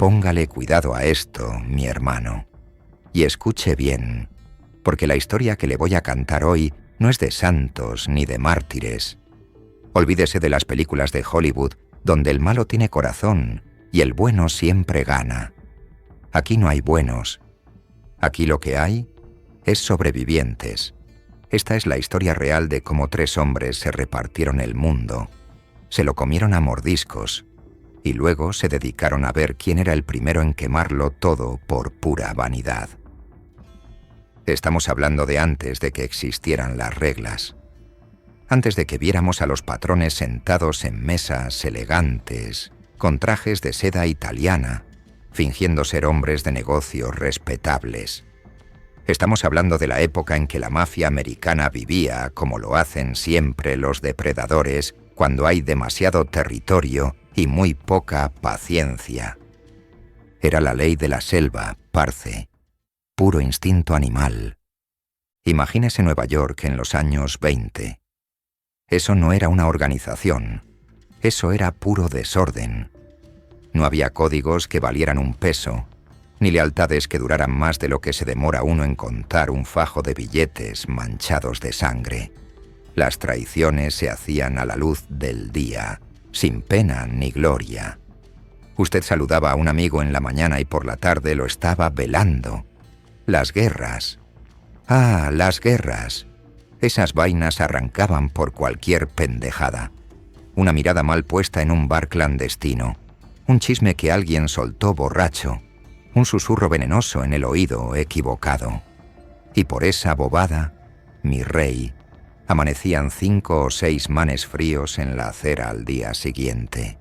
Póngale cuidado a esto, mi hermano. Y escuche bien, porque la historia que le voy a contar hoy no es de santos ni de mártires. Olvídese de las películas de Hollywood, donde el malo tiene corazón y el bueno siempre gana. Aquí no hay buenos. Aquí lo que hay es sobrevivientes. Esta es la historia real de cómo 3 hombres se repartieron el mundo, se lo comieron a mordiscos, y luego se dedicaron a ver quién era el primero en quemarlo todo por pura vanidad. Estamos hablando de antes de que existieran las reglas, antes de que viéramos a los patrones sentados en mesas elegantes, con trajes de seda italiana, fingiendo ser hombres de negocios respetables. Estamos hablando de la época en que la mafia americana vivía como lo hacen siempre los depredadores cuando hay demasiado territorio y muy poca paciencia. Era la ley de la selva, parce, puro instinto animal. Imagínese Nueva York en los años 20. Eso no era una organización, eso era puro desorden. No había códigos que valieran un peso, ni lealtades que duraran más de lo que se demora uno en contar un fajo de billetes manchados de sangre. Las traiciones se hacían a la luz del día, sin pena ni gloria. Usted saludaba a un amigo en la mañana y por la tarde lo estaba velando. Las guerras. ¡Ah, las guerras! Esas vainas arrancaban por cualquier pendejada. Una mirada mal puesta en un bar clandestino. Un chisme que alguien soltó borracho. Un susurro venenoso en el oído equivocado. Y por esa bobada, mi rey, amanecían 5 o 6 manes fríos en la acera al día siguiente.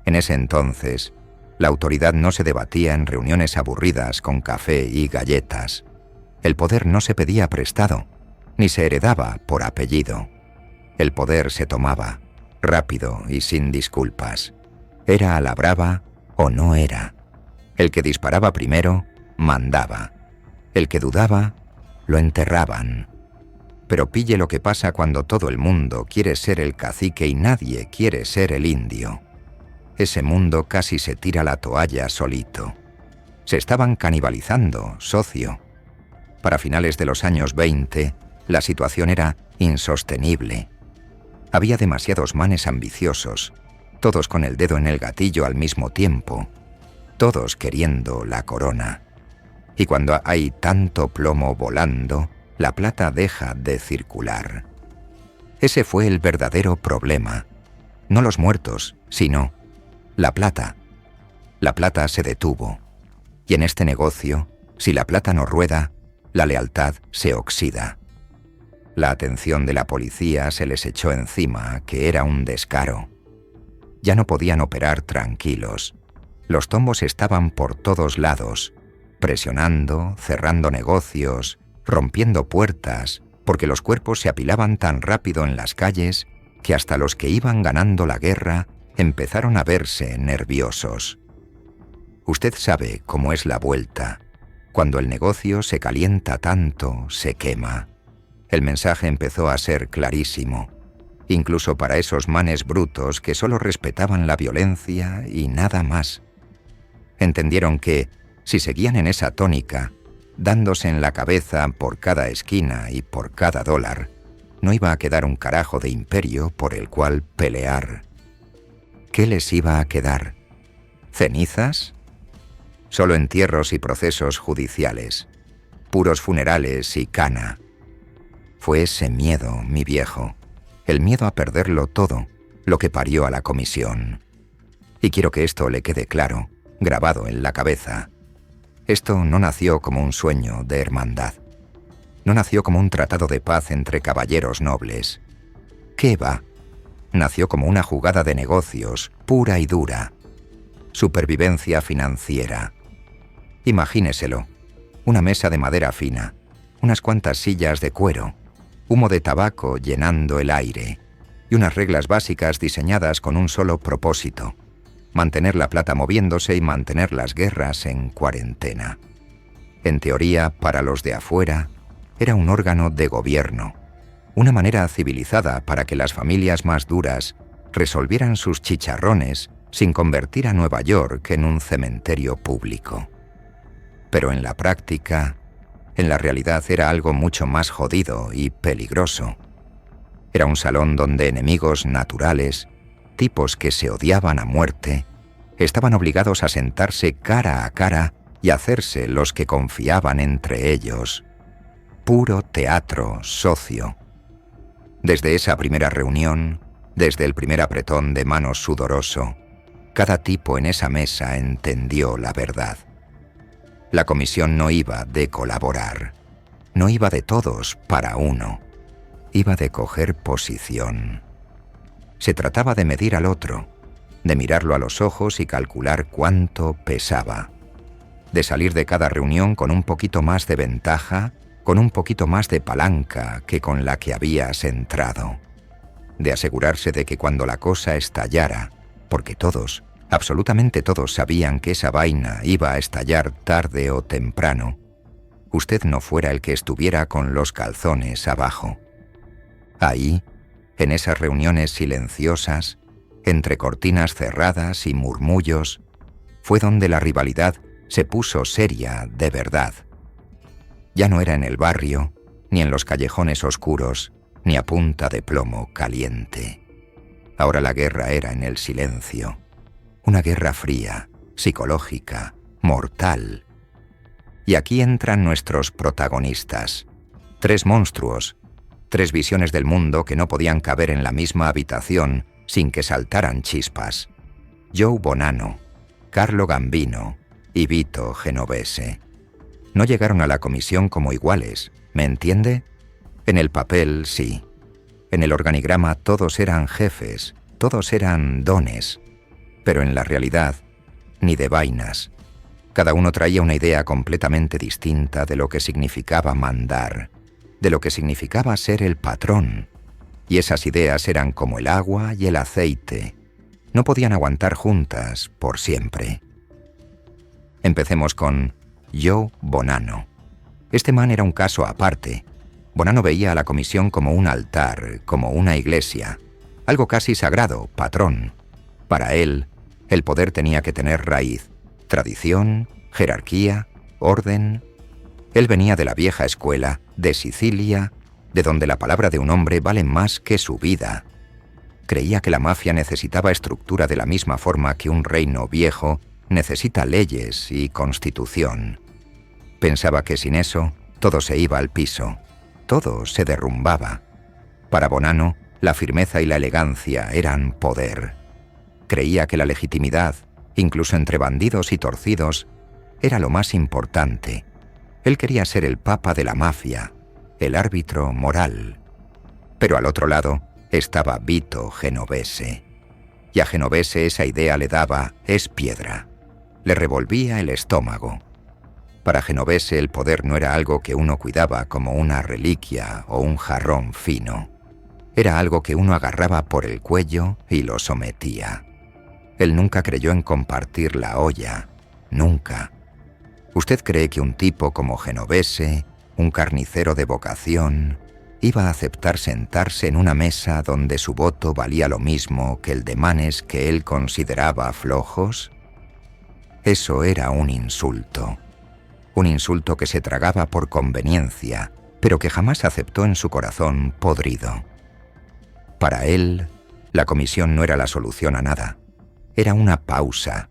En ese entonces, la autoridad no se debatía en reuniones aburridas con café y galletas. El poder no se pedía prestado, ni se heredaba por apellido. El poder se tomaba, rápido y sin disculpas. Era a la brava o no era. El que disparaba primero, mandaba. El que dudaba, lo enterraban. Pero pille lo que pasa cuando todo el mundo quiere ser el cacique y nadie quiere ser el indio. Ese mundo casi se tira la toalla solito. Se estaban canibalizando, socio. Para finales de los años 20, la situación era insostenible. Había demasiados manes ambiciosos, todos con el dedo en el gatillo al mismo tiempo, todos queriendo la corona. Y cuando hay tanto plomo volando, la plata deja de circular. Ese fue el verdadero problema. No los muertos, sino la plata. La plata se detuvo. Y en este negocio, si la plata no rueda, la lealtad se oxida. La atención de la policía se les echó encima, que era un descaro. Ya no podían operar tranquilos. Los tombos estaban por todos lados, presionando, cerrando negocios, rompiendo puertas, porque los cuerpos se apilaban tan rápido en las calles que hasta los que iban ganando la guerra empezaron a verse nerviosos. Usted sabe cómo es la vuelta. Cuando el negocio se calienta tanto, se quema. El mensaje empezó a ser clarísimo, incluso para esos manes brutos que solo respetaban la violencia y nada más. Entendieron que, si seguían en esa tónica, dándose en la cabeza por cada esquina y por cada dólar, no iba a quedar un carajo de imperio por el cual pelear. ¿Qué les iba a quedar? ¿Cenizas? Solo entierros y procesos judiciales, puros funerales y cana. Fue ese miedo, mi viejo, el miedo a perderlo todo, lo que parió a la comisión. Y quiero que esto le quede claro, grabado en la cabeza. Esto no nació como un sueño de hermandad. No nació como un tratado de paz entre caballeros nobles. ¿Qué va? Nació como una jugada de negocios, pura y dura. Supervivencia financiera. Imagíneselo. Una mesa de madera fina, unas cuantas sillas de cuero, humo de tabaco llenando el aire, y unas reglas básicas diseñadas con un solo propósito: mantener la plata moviéndose y mantener las guerras en cuarentena. En teoría, para los de afuera, era un órgano de gobierno, una manera civilizada para que las familias más duras resolvieran sus chicharrones sin convertir a Nueva York en un cementerio público. Pero en la práctica, en la realidad era algo mucho más jodido y peligroso. Era un salón donde enemigos naturales, tipos que se odiaban a muerte, estaban obligados a sentarse cara a cara y hacerse los que confiaban entre ellos. Puro teatro socio. Desde esa primera reunión, desde el primer apretón de manos sudoroso, cada tipo en esa mesa entendió la verdad. La comisión no iba de colaborar, no iba de todos para uno, iba de coger posición. Se trataba de medir al otro, de mirarlo a los ojos y calcular cuánto pesaba, de salir de cada reunión con un poquito más de ventaja, con un poquito más de palanca que con la que habías entrado, de asegurarse de que cuando la cosa estallara, porque todos, absolutamente todos sabían que esa vaina iba a estallar tarde o temprano, usted no fuera el que estuviera con los calzones abajo. Ahí, en esas reuniones silenciosas, entre cortinas cerradas y murmullos, fue donde la rivalidad se puso seria de verdad. Ya no era en el barrio, ni en los callejones oscuros, ni a punta de plomo caliente. Ahora la guerra era en el silencio. Una guerra fría, psicológica, mortal. Y aquí entran nuestros protagonistas. 3 monstruos, 3 visiones del mundo que no podían caber en la misma habitación sin que saltaran chispas. Joe Bonanno, Carlo Gambino y Vito Genovese. No llegaron a la comisión como iguales, ¿me entiende? En el papel, sí. En el organigrama todos eran jefes, todos eran dones. Pero en la realidad, ni de vainas. Cada uno traía una idea completamente distinta de lo que significaba mandar, de lo que significaba ser el patrón. Y esas ideas eran como el agua y el aceite. No podían aguantar juntas por siempre. Empecemos con Joe Bonanno. Este man era un caso aparte. Bonanno veía a la comisión como un altar, como una iglesia, algo casi sagrado, patrón. Para él, el poder tenía que tener raíz, tradición, jerarquía, orden. Él venía de la vieja escuela, de Sicilia, de donde la palabra de un hombre vale más que su vida. Creía que la mafia necesitaba estructura de la misma forma que un reino viejo necesita leyes y constitución. Pensaba que sin eso, todo se iba al piso, todo se derrumbaba. Para Bonanno, la firmeza y la elegancia eran poder. Creía que la legitimidad, incluso entre bandidos y torcidos, era lo más importante. Él quería ser el papa de la mafia, el árbitro moral. Pero al otro lado estaba Vito Genovese. Y a Genovese esa idea le daba es piedra. Le revolvía el estómago. Para Genovese el poder no era algo que uno cuidaba como una reliquia o un jarrón fino. Era algo que uno agarraba por el cuello y lo sometía. Él nunca creyó en compartir la olla. Nunca. ¿Usted cree que un tipo como Genovese, un carnicero de vocación, iba a aceptar sentarse en una mesa donde su voto valía lo mismo que el de manes que él consideraba flojos? Eso era un insulto. Un insulto que se tragaba por conveniencia, pero que jamás aceptó en su corazón podrido. Para él, la comisión no era la solución a nada. Era una pausa,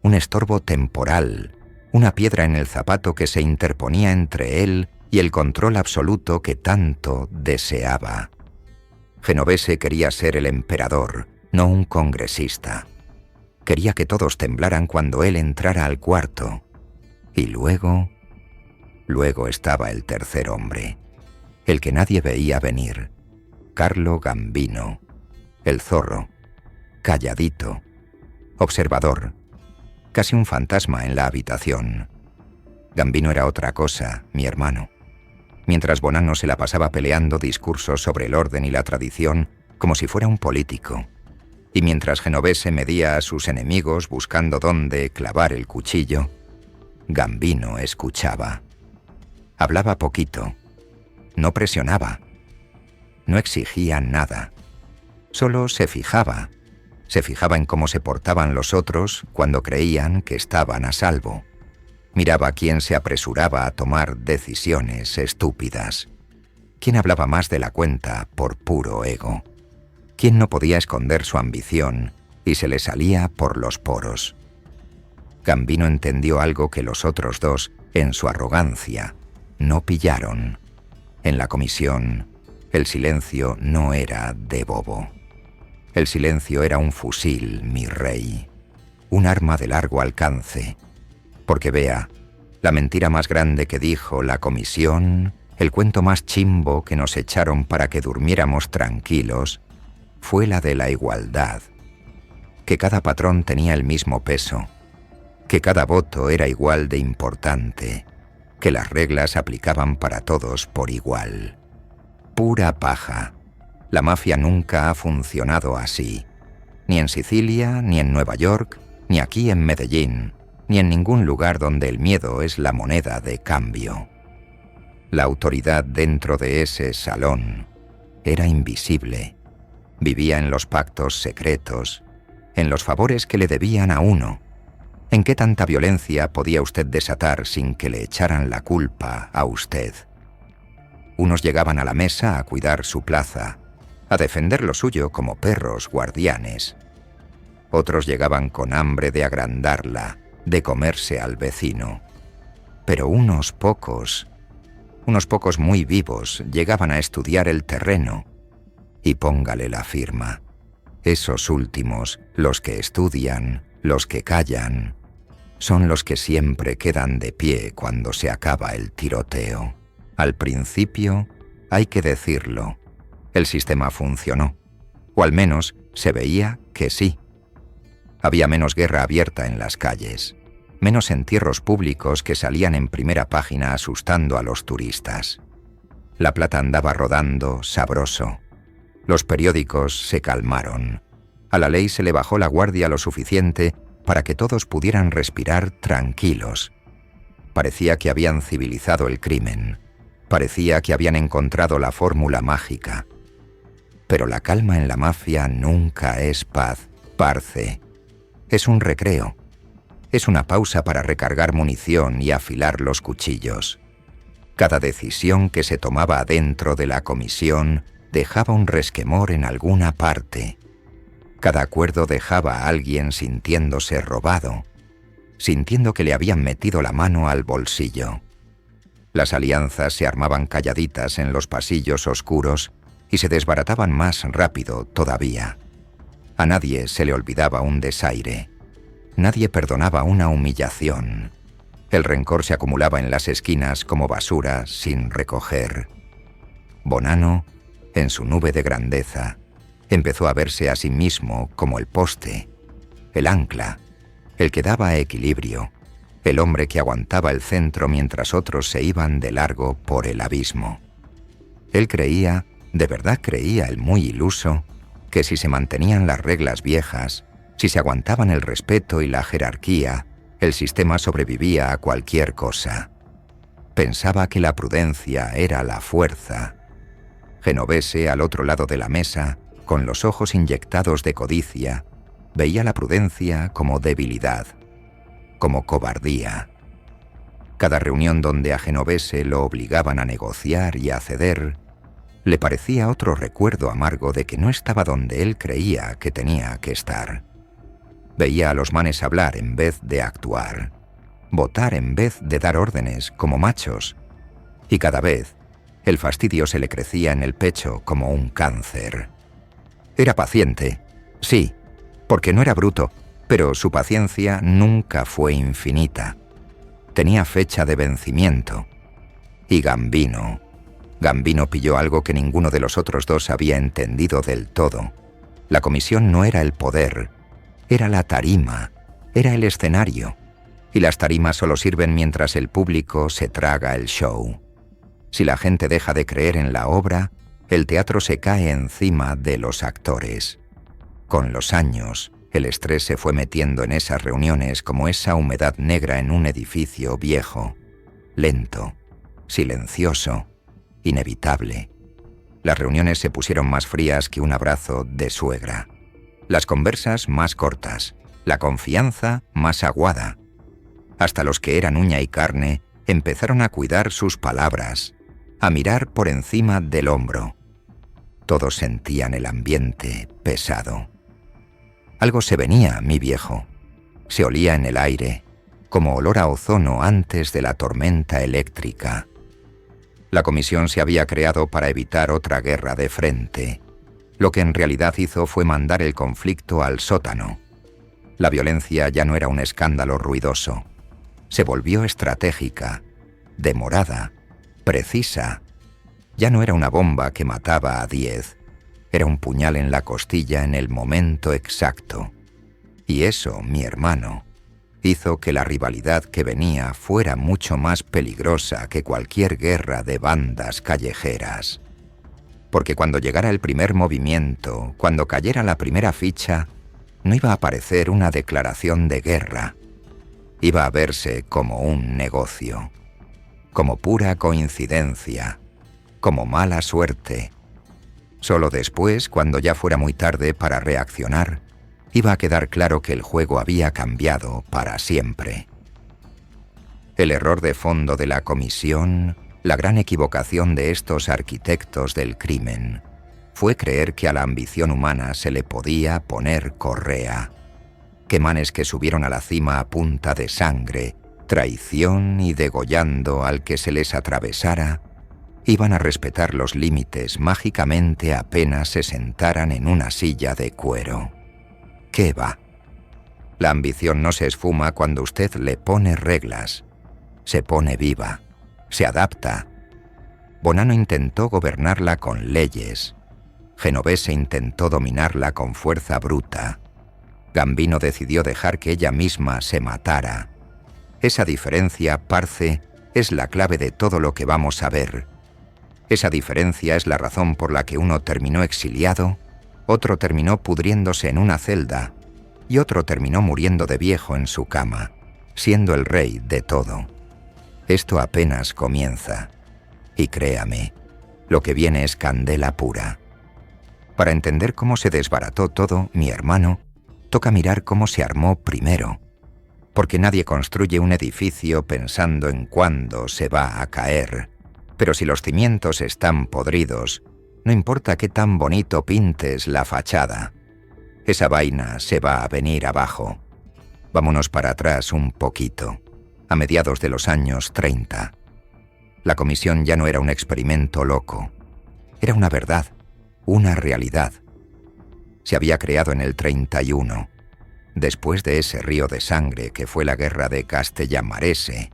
un estorbo temporal, una piedra en el zapato que se interponía entre él y el control absoluto que tanto deseaba. Genovese quería ser el emperador, no un congresista. Quería que todos temblaran cuando él entrara al cuarto. Y luego estaba el tercer hombre, el que nadie veía venir, Carlo Gambino, el zorro, calladito, observador, casi un fantasma en la habitación. Gambino era otra cosa, mi hermano. Mientras Bonanno se la pasaba peleando discursos sobre el orden y la tradición como si fuera un político, y mientras Genovese medía a sus enemigos buscando dónde clavar el cuchillo, Gambino escuchaba. Hablaba poquito, no presionaba, no exigía nada, solo se fijaba, Se fijaba en cómo se portaban los otros cuando creían que estaban a salvo. Miraba quién se apresuraba a tomar decisiones estúpidas. Quién hablaba más de la cuenta por puro ego. Quién no podía esconder su ambición y se le salía por los poros. Gambino entendió algo que los otros dos, en su arrogancia, no pillaron. En la comisión, el silencio no era de bobo. El silencio era un fusil, mi rey. Un arma de largo alcance. Porque vea, la mentira más grande que dijo la comisión, el cuento más chimbo que nos echaron para que durmiéramos tranquilos, fue la de la igualdad. Que cada patrón tenía el mismo peso. Que cada voto era igual de importante. Que las reglas aplicaban para todos por igual. Pura paja. La mafia nunca ha funcionado así. Ni en Sicilia, ni en Nueva York, ni aquí en Medellín, ni en ningún lugar donde el miedo es la moneda de cambio. La autoridad dentro de ese salón era invisible. Vivía en los pactos secretos, en los favores que le debían a uno. ¿En qué tanta violencia podía usted desatar sin que le echaran la culpa a usted? Unos llegaban a la mesa a cuidar su plaza, a defender lo suyo como perros guardianes. Otros llegaban con hambre de agrandarla, de comerse al vecino. Pero unos pocos muy vivos, llegaban a estudiar el terreno. Y póngale la firma. Esos últimos, los que estudian, los que callan, son los que siempre quedan de pie cuando se acaba el tiroteo. Al principio, hay que decirlo, el sistema funcionó, o al menos se veía que sí. Había menos guerra abierta en las calles, menos entierros públicos que salían en primera página asustando a los turistas. La plata andaba rodando sabroso. Los periódicos se calmaron. A la ley se le bajó la guardia lo suficiente para que todos pudieran respirar tranquilos. Parecía que habían civilizado el crimen. Parecía que habían encontrado la fórmula mágica. Pero la calma en la mafia nunca es paz, parce. Es un recreo. Es una pausa para recargar munición y afilar los cuchillos. Cada decisión que se tomaba dentro de la comisión dejaba un resquemor en alguna parte. Cada acuerdo dejaba a alguien sintiéndose robado, sintiendo que le habían metido la mano al bolsillo. Las alianzas se armaban calladitas en los pasillos oscuros y se desbarataban más rápido todavía. A nadie se le olvidaba un desaire. Nadie perdonaba una humillación. El rencor se acumulaba en las esquinas como basura sin recoger. Bonanno, en su nube de grandeza, empezó a verse a sí mismo como el poste, el ancla, el que daba equilibrio, el hombre que aguantaba el centro mientras otros se iban de largo por el abismo. Él creía, de verdad creía el muy iluso, que si se mantenían las reglas viejas, si se aguantaban el respeto y la jerarquía, el sistema sobrevivía a cualquier cosa. Pensaba que la prudencia era la fuerza. Genovese, al otro lado de la mesa, con los ojos inyectados de codicia, veía la prudencia como debilidad, como cobardía. Cada reunión donde a Genovese lo obligaban a negociar y a ceder, le parecía otro recuerdo amargo de que no estaba donde él creía que tenía que estar. Veía a los manes hablar en vez de actuar, votar en vez de dar órdenes como machos, y cada vez el fastidio se le crecía en el pecho como un cáncer. Era paciente, sí, porque no era bruto, pero su paciencia nunca fue infinita. Tenía fecha de vencimiento. Y Gambino pilló algo que ninguno de los otros dos había entendido del todo. La comisión no era el poder, era la tarima, era el escenario. Y las tarimas solo sirven mientras el público se traga el show. Si la gente deja de creer en la obra, el teatro se cae encima de los actores. Con los años, el estrés se fue metiendo en esas reuniones como esa humedad negra en un edificio viejo, lento, silencioso, inevitable. Las reuniones se pusieron más frías que un abrazo de suegra. las conversas más cortas, la confianza más aguada. Hasta los que eran uña y carne empezaron a cuidar sus palabras, a mirar por encima del hombro. Todos sentían el ambiente pesado. Algo se venía, mi viejo. Se olía en el aire, como olor a ozono antes de la tormenta eléctrica. La comisión se había creado para evitar otra guerra de frente. Lo que en realidad hizo fue mandar el conflicto al sótano. La violencia ya no era un escándalo ruidoso. Se volvió estratégica, demorada, precisa. Ya no era una bomba que mataba a 10. Era un puñal en la costilla en el momento exacto. Y eso, mi hermano, hizo que la rivalidad que venía fuera mucho más peligrosa que cualquier guerra de bandas callejeras. Porque cuando llegara el primer movimiento, cuando cayera la primera ficha, no iba a parecer una declaración de guerra. Iba a verse como un negocio, como pura coincidencia, como mala suerte. Solo después, cuando ya fuera muy tarde para reaccionar, iba a quedar claro que el juego había cambiado para siempre. El error de fondo de la comisión, la gran equivocación de estos arquitectos del crimen, fue creer que a la ambición humana se le podía poner correa. Que manes que subieron a la cima a punta de sangre, traición y degollando al que se les atravesara, iban a respetar los límites mágicamente apenas se sentaran en una silla de cuero. ¿Qué va? La ambición no se esfuma cuando usted le pone reglas. Se pone viva, se adapta. Bonanno intentó gobernarla con leyes. Genovese intentó dominarla con fuerza bruta. Gambino decidió dejar que ella misma se matara. Esa diferencia, parce, es la clave de todo lo que vamos a ver. Esa diferencia es la razón por la que uno terminó exiliado, otro terminó pudriéndose en una celda y otro terminó muriendo de viejo en su cama, siendo el rey de todo. Esto apenas comienza. Y créame, lo que viene es candela pura. Para entender cómo se desbarató todo, mi hermano, toca mirar cómo se armó primero. Porque nadie construye un edificio pensando en cuándo se va a caer. Pero si los cimientos están podridos, no importa qué tan bonito pintes la fachada. Esa vaina se va a venir abajo. Vámonos para atrás un poquito, a mediados de los años 30. La comisión ya no era un experimento loco. Era una verdad, una realidad. Se había creado en el 31, después de ese río de sangre que fue la guerra de Castellammarese,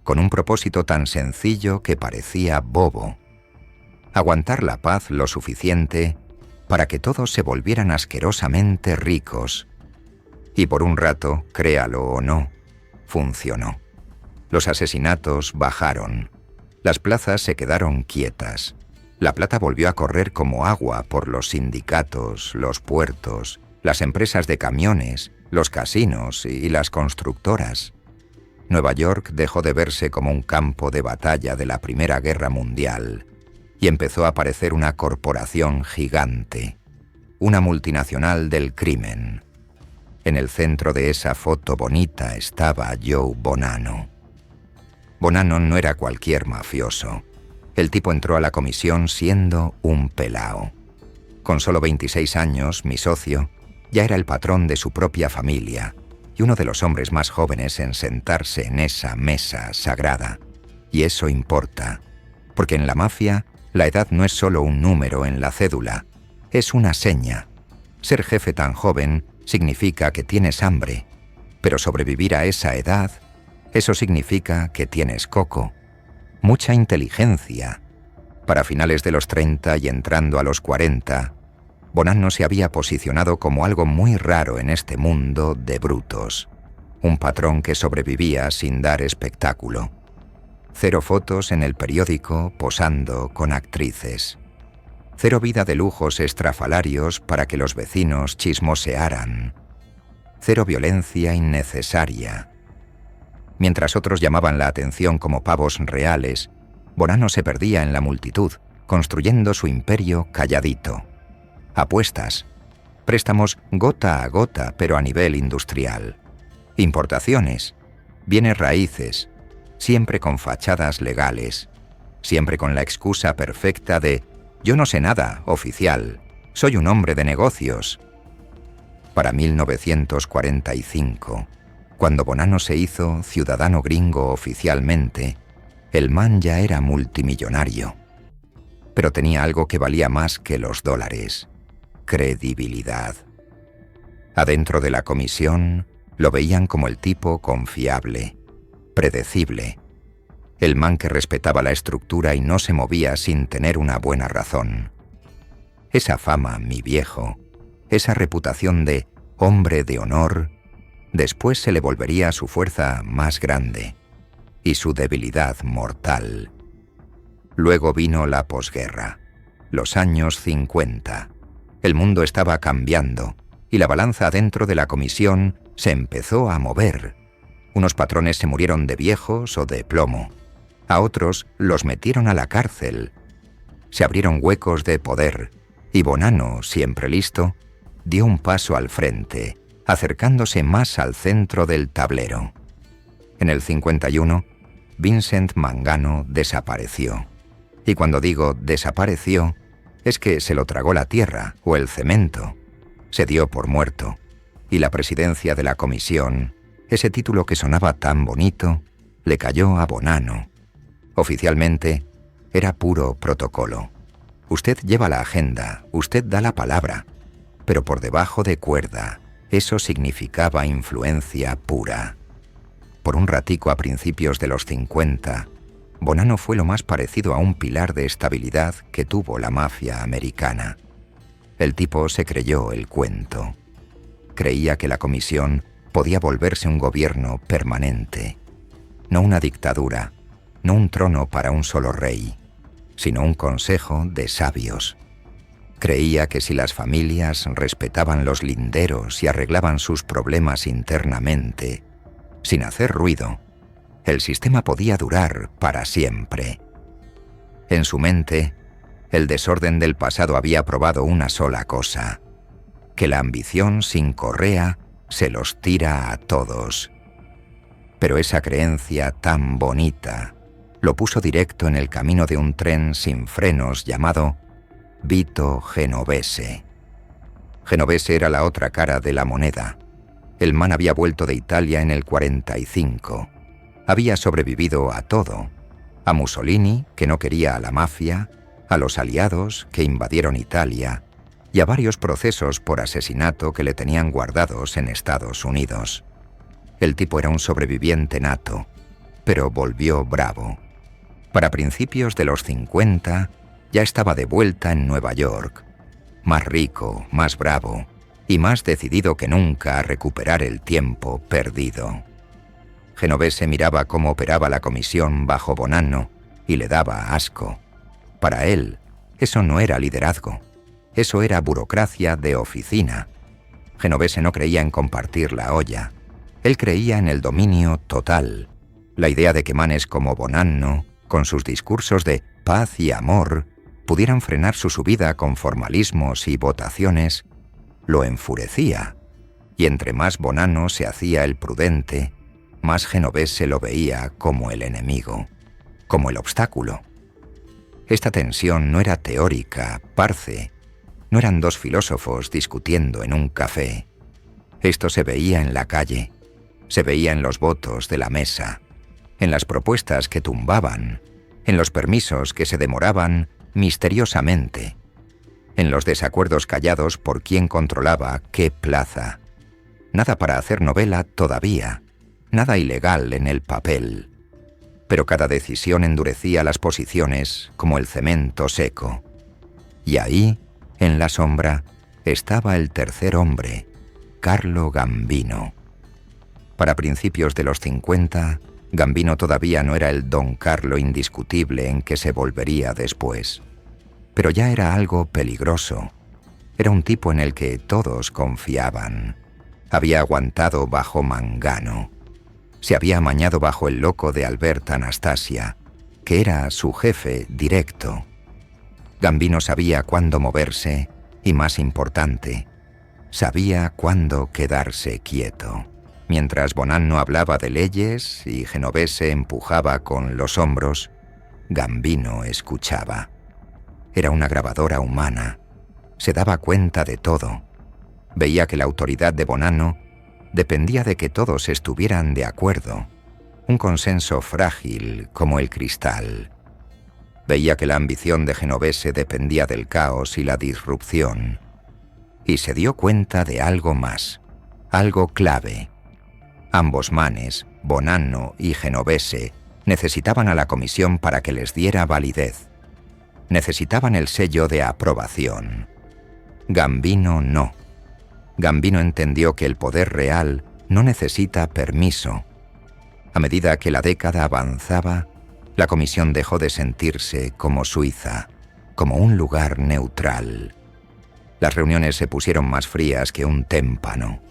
con un propósito tan sencillo que parecía bobo: aguantar la paz lo suficiente para que todos se volvieran asquerosamente ricos. Y por un rato, créalo o no, funcionó. Los asesinatos bajaron. Las plazas se quedaron quietas. La plata volvió a correr como agua por los sindicatos, los puertos, las empresas de camiones, los casinos y las constructoras. Nueva York dejó de verse como un campo de batalla de la Primera Guerra Mundial y empezó a parecer una corporación gigante, una multinacional del crimen. En el centro de esa foto bonita estaba Joe Bonanno. Bonanno no era cualquier mafioso. El tipo entró a la comisión siendo un pelao. Con solo 26 años, mi socio ya era el patrón de su propia familia y uno de los hombres más jóvenes en sentarse en esa mesa sagrada. Y eso importa, porque en la mafia la edad no es solo un número en la cédula, es una seña. Ser jefe tan joven significa que tienes hambre, pero sobrevivir a esa edad, eso significa que tienes coco, mucha inteligencia. Para finales de los 30 y entrando a los 40, Bonanno se había posicionado como algo muy raro en este mundo de brutos, un patrón que sobrevivía sin dar espectáculo. 0 fotos en el periódico posando con actrices. 0 vida de lujos estrafalarios para que los vecinos chismosearan. 0 violencia innecesaria. Mientras otros llamaban la atención como pavos reales, Bonanno se perdía en la multitud, construyendo su imperio calladito. Apuestas, Préstamos gota a gota, pero a nivel industrial. Importaciones, bienes raíces, siempre con fachadas legales, siempre con la excusa perfecta de «yo no sé nada, oficial, soy un hombre de negocios». Para 1945, cuando Bonanno se hizo ciudadano gringo oficialmente, el man ya era multimillonario. Pero tenía algo que valía más que los dólares: credibilidad. Adentro de la comisión lo veían como el tipo confiable, predecible, el man que respetaba la estructura y no se movía sin tener una buena razón. Esa fama, mi viejo, esa reputación de hombre de honor, después se le volvería su fuerza más grande y su debilidad mortal. Luego vino la posguerra, los años 50. El mundo estaba cambiando y la balanza dentro de la comisión se empezó a mover. Unos patrones se murieron de viejos o de plomo. A otros los metieron a la cárcel. Se abrieron huecos de poder y Bonanno, siempre listo, dio un paso al frente, acercándose más al centro del tablero. En el 51, Vincent Mangano desapareció. Y cuando digo desapareció, es que se lo tragó la tierra o el cemento. Se dio por muerto. Y la presidencia de la comisión, ese título que sonaba tan bonito, le cayó a Bonanno. Oficialmente, era puro protocolo. Usted lleva la agenda, usted da la palabra, pero por debajo de cuerda, eso significaba influencia pura. Por un ratico a principios de los 50, Bonanno fue lo más parecido a un pilar de estabilidad que tuvo la mafia americana. El tipo se creyó el cuento. Creía que la comisión podía volverse un gobierno permanente, no una dictadura, no un trono para un solo rey, sino un consejo de sabios. Creía que si las familias respetaban los linderos y arreglaban sus problemas internamente, sin hacer ruido, el sistema podía durar para siempre. En su mente, el desorden del pasado había probado una sola cosa: que la ambición sin correa se los tira a todos. Pero esa creencia tan bonita lo puso directo en el camino de un tren sin frenos llamado Vito Genovese. Genovese era la otra cara de la moneda. El man había vuelto de Italia en el 45. Había sobrevivido a todo: a Mussolini, que no quería a la mafia, a los aliados, que invadieron Italia, y a varios procesos por asesinato que le tenían guardados en Estados Unidos. El tipo era un sobreviviente nato, pero volvió bravo. Para principios de los 50, ya estaba de vuelta en Nueva York, más rico, más bravo y más decidido que nunca a recuperar el tiempo perdido. Genovese miraba cómo operaba la comisión bajo Bonanno y le daba asco. Para él, eso no era liderazgo, eso era burocracia de oficina. Genovese no creía en compartir la olla. Él creía en el dominio total. La idea de que manes como Bonanno, con sus discursos de paz y amor, pudieran frenar su subida con formalismos y votaciones, lo enfurecía. Y entre más Bonanno se hacía el prudente, más Genovese lo veía como el enemigo, como el obstáculo. Esta tensión no era teórica, parce. No eran dos filósofos discutiendo en un café. Esto se veía en la calle, se veía en los votos de la mesa, en las propuestas que tumbaban, en los permisos que se demoraban misteriosamente, en los desacuerdos callados por quién controlaba qué plaza. Nada para hacer novela todavía, nada ilegal en el papel, pero cada decisión endurecía las posiciones como el cemento seco. Y ahí, en la sombra, estaba el tercer hombre, Carlo Gambino. Para principios de los 50, Gambino todavía no era el Don Carlo indiscutible en que se volvería después. Pero ya era algo peligroso. Era un tipo en el que todos confiaban. Había aguantado bajo Mangano. Se había amañado bajo el loco de Albert Anastasia, que era su jefe directo. Gambino sabía cuándo moverse y, más importante, Sabía cuándo quedarse quieto. Mientras Bonanno hablaba de leyes y Genovese empujaba con los hombros, Gambino escuchaba. Era una grabadora humana. Se daba cuenta de todo. Veía que la autoridad de Bonanno dependía de que todos estuvieran de acuerdo. Un consenso frágil como el cristal. Veía que la ambición de Genovese dependía del caos y la disrupción. Y se dio cuenta de algo más, algo clave. Ambos manes, Bonanno y Genovese, necesitaban a la comisión para que les diera validez. Necesitaban el sello de aprobación. Gambino no. Gambino entendió que el poder real no necesita permiso. A medida que la década avanzaba, la comisión dejó de sentirse como Suiza, como un lugar neutral. Las reuniones se pusieron más frías que un témpano.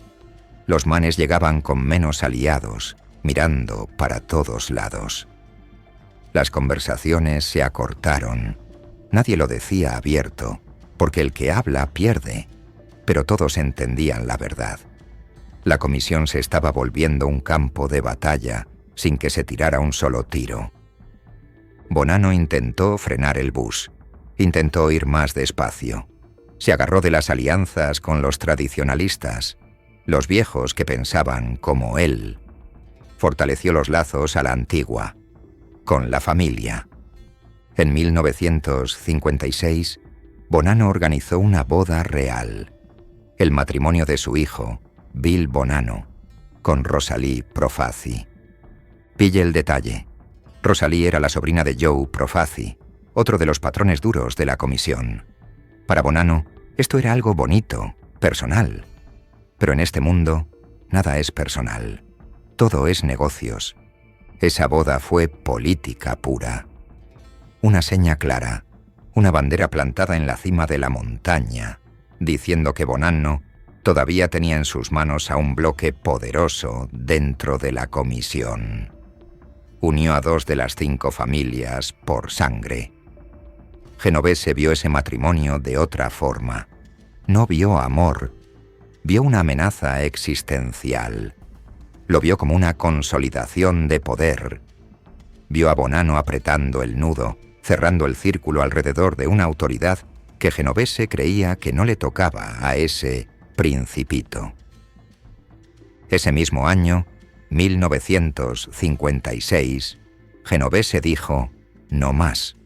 Los manes llegaban con menos aliados, mirando para todos lados. Las conversaciones se acortaron. Nadie lo decía abierto, porque el que habla pierde, pero todos entendían la verdad. La comisión se estaba volviendo un campo de batalla sin que se tirara un solo tiro. Bonanno intentó frenar el bus, intentó ir más despacio. Se agarró de las alianzas con los tradicionalistas, los viejos que pensaban como él. Fortaleció los lazos a la antigua, con la familia. En 1956, Bonanno organizó una boda real, el matrimonio de su hijo, Bill Bonanno, con Rosalie Profaci. Pille el detalle. Rosalie era la sobrina de Joe Profaci, otro de los patrones duros de la comisión. Para Bonanno, esto era algo bonito, personal. Pero en este mundo, nada es personal. Todo es negocios. Esa boda fue política pura. Una seña clara, una bandera plantada en la cima de la montaña, diciendo que Bonanno todavía tenía en sus manos a un bloque poderoso dentro de la comisión. Unió a 2 de las 5 familias por sangre. Genovese vio ese matrimonio de otra forma. No vio amor, vio una amenaza existencial. Lo vio como una consolidación de poder. Vio a Bonanno apretando el nudo, cerrando el círculo alrededor de una autoridad que Genovese creía que no le tocaba a ese principito. Ese mismo año, 1956, Genovese dijo, no más.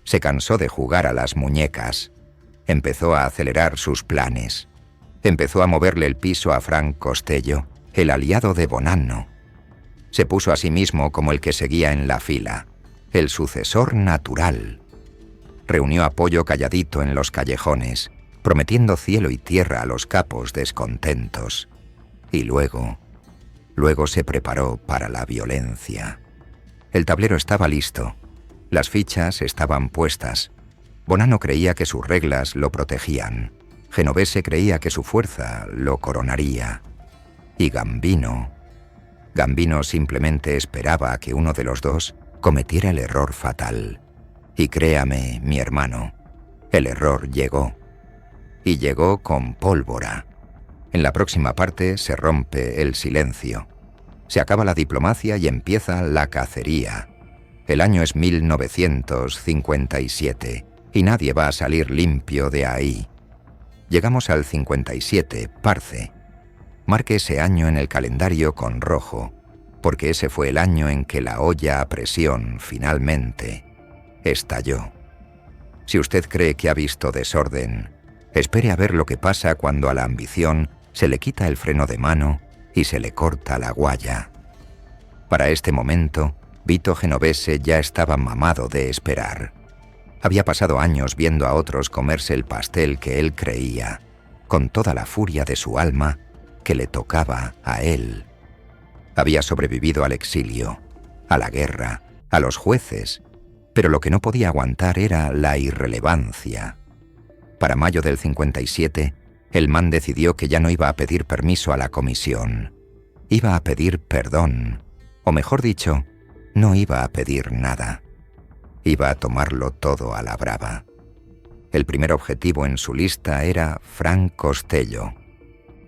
Se cansó de jugar a las muñecas. Empezó a acelerar sus planes. Empezó a moverle el piso a Frank Costello, el aliado de Bonanno. Se puso a sí mismo como el que seguía en la fila, el sucesor natural. Reunió apoyo calladito en los callejones, prometiendo cielo y tierra a los capos descontentos. Y luego se preparó para la violencia. El tablero estaba listo. Las fichas estaban puestas. Bonanno creía que sus reglas lo protegían. Genovese creía que su fuerza lo coronaría. Y Gambino simplemente esperaba a que uno de los dos cometiera el error fatal. Y créame, mi hermano, el error llegó. Y llegó con pólvora. En la próxima parte se rompe el silencio. Se acaba la diplomacia y empieza la cacería. El año es 1957 y nadie va a salir limpio de ahí. Llegamos al 57, Parce. Marque ese año en el calendario con rojo, porque ese fue el año en que la olla a presión finalmente estalló. Si usted cree que ha visto desorden, espere a ver lo que pasa cuando a la ambición se le quita el freno de mano y se le corta la guaya. Para este momento, Vito Genovese ya estaba mamado de esperar. Había pasado años viendo a otros comerse el pastel que él creía, con toda la furia de su alma, que le tocaba a él. Había sobrevivido al exilio, a la guerra, a los jueces, pero lo que no podía aguantar era la irrelevancia. Para mayo del 57, el man decidió que ya no iba a pedir permiso a la comisión. Iba a pedir perdón, o mejor dicho, no iba a pedir nada. Iba a tomarlo todo a la brava. El primer objetivo en su lista era Frank Costello,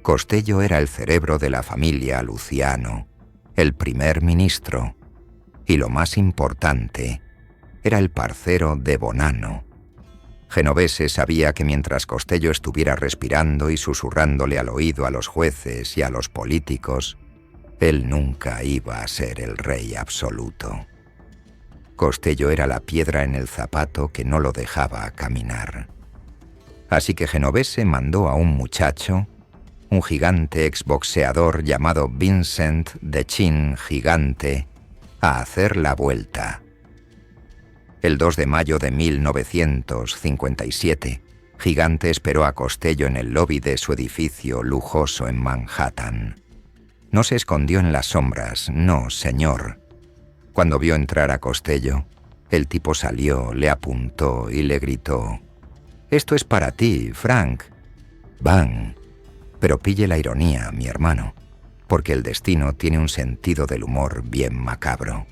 Costello era el cerebro de la familia Luciano, el primer ministro, y lo más importante, era el parcero de Bonanno. Genovese sabía que mientras Costello estuviera respirando y susurrándole al oído a los jueces y a los políticos, él nunca iba a ser el rey absoluto. Costello era la piedra en el zapato que no lo dejaba caminar. Así que Genovese mandó a un muchacho, un gigante exboxeador llamado Vincent de Chin Gigante, a hacer la vuelta. El 2 de mayo de 1957, Gigante esperó a Costello en el lobby de su edificio lujoso en Manhattan. No se escondió en las sombras, no, señor. Cuando vio entrar a Costello, el tipo salió, le apuntó y le gritó: «Esto es para ti, Frank». Bang. Pero pille la ironía, mi hermano, porque el destino tiene un sentido del humor bien macabro.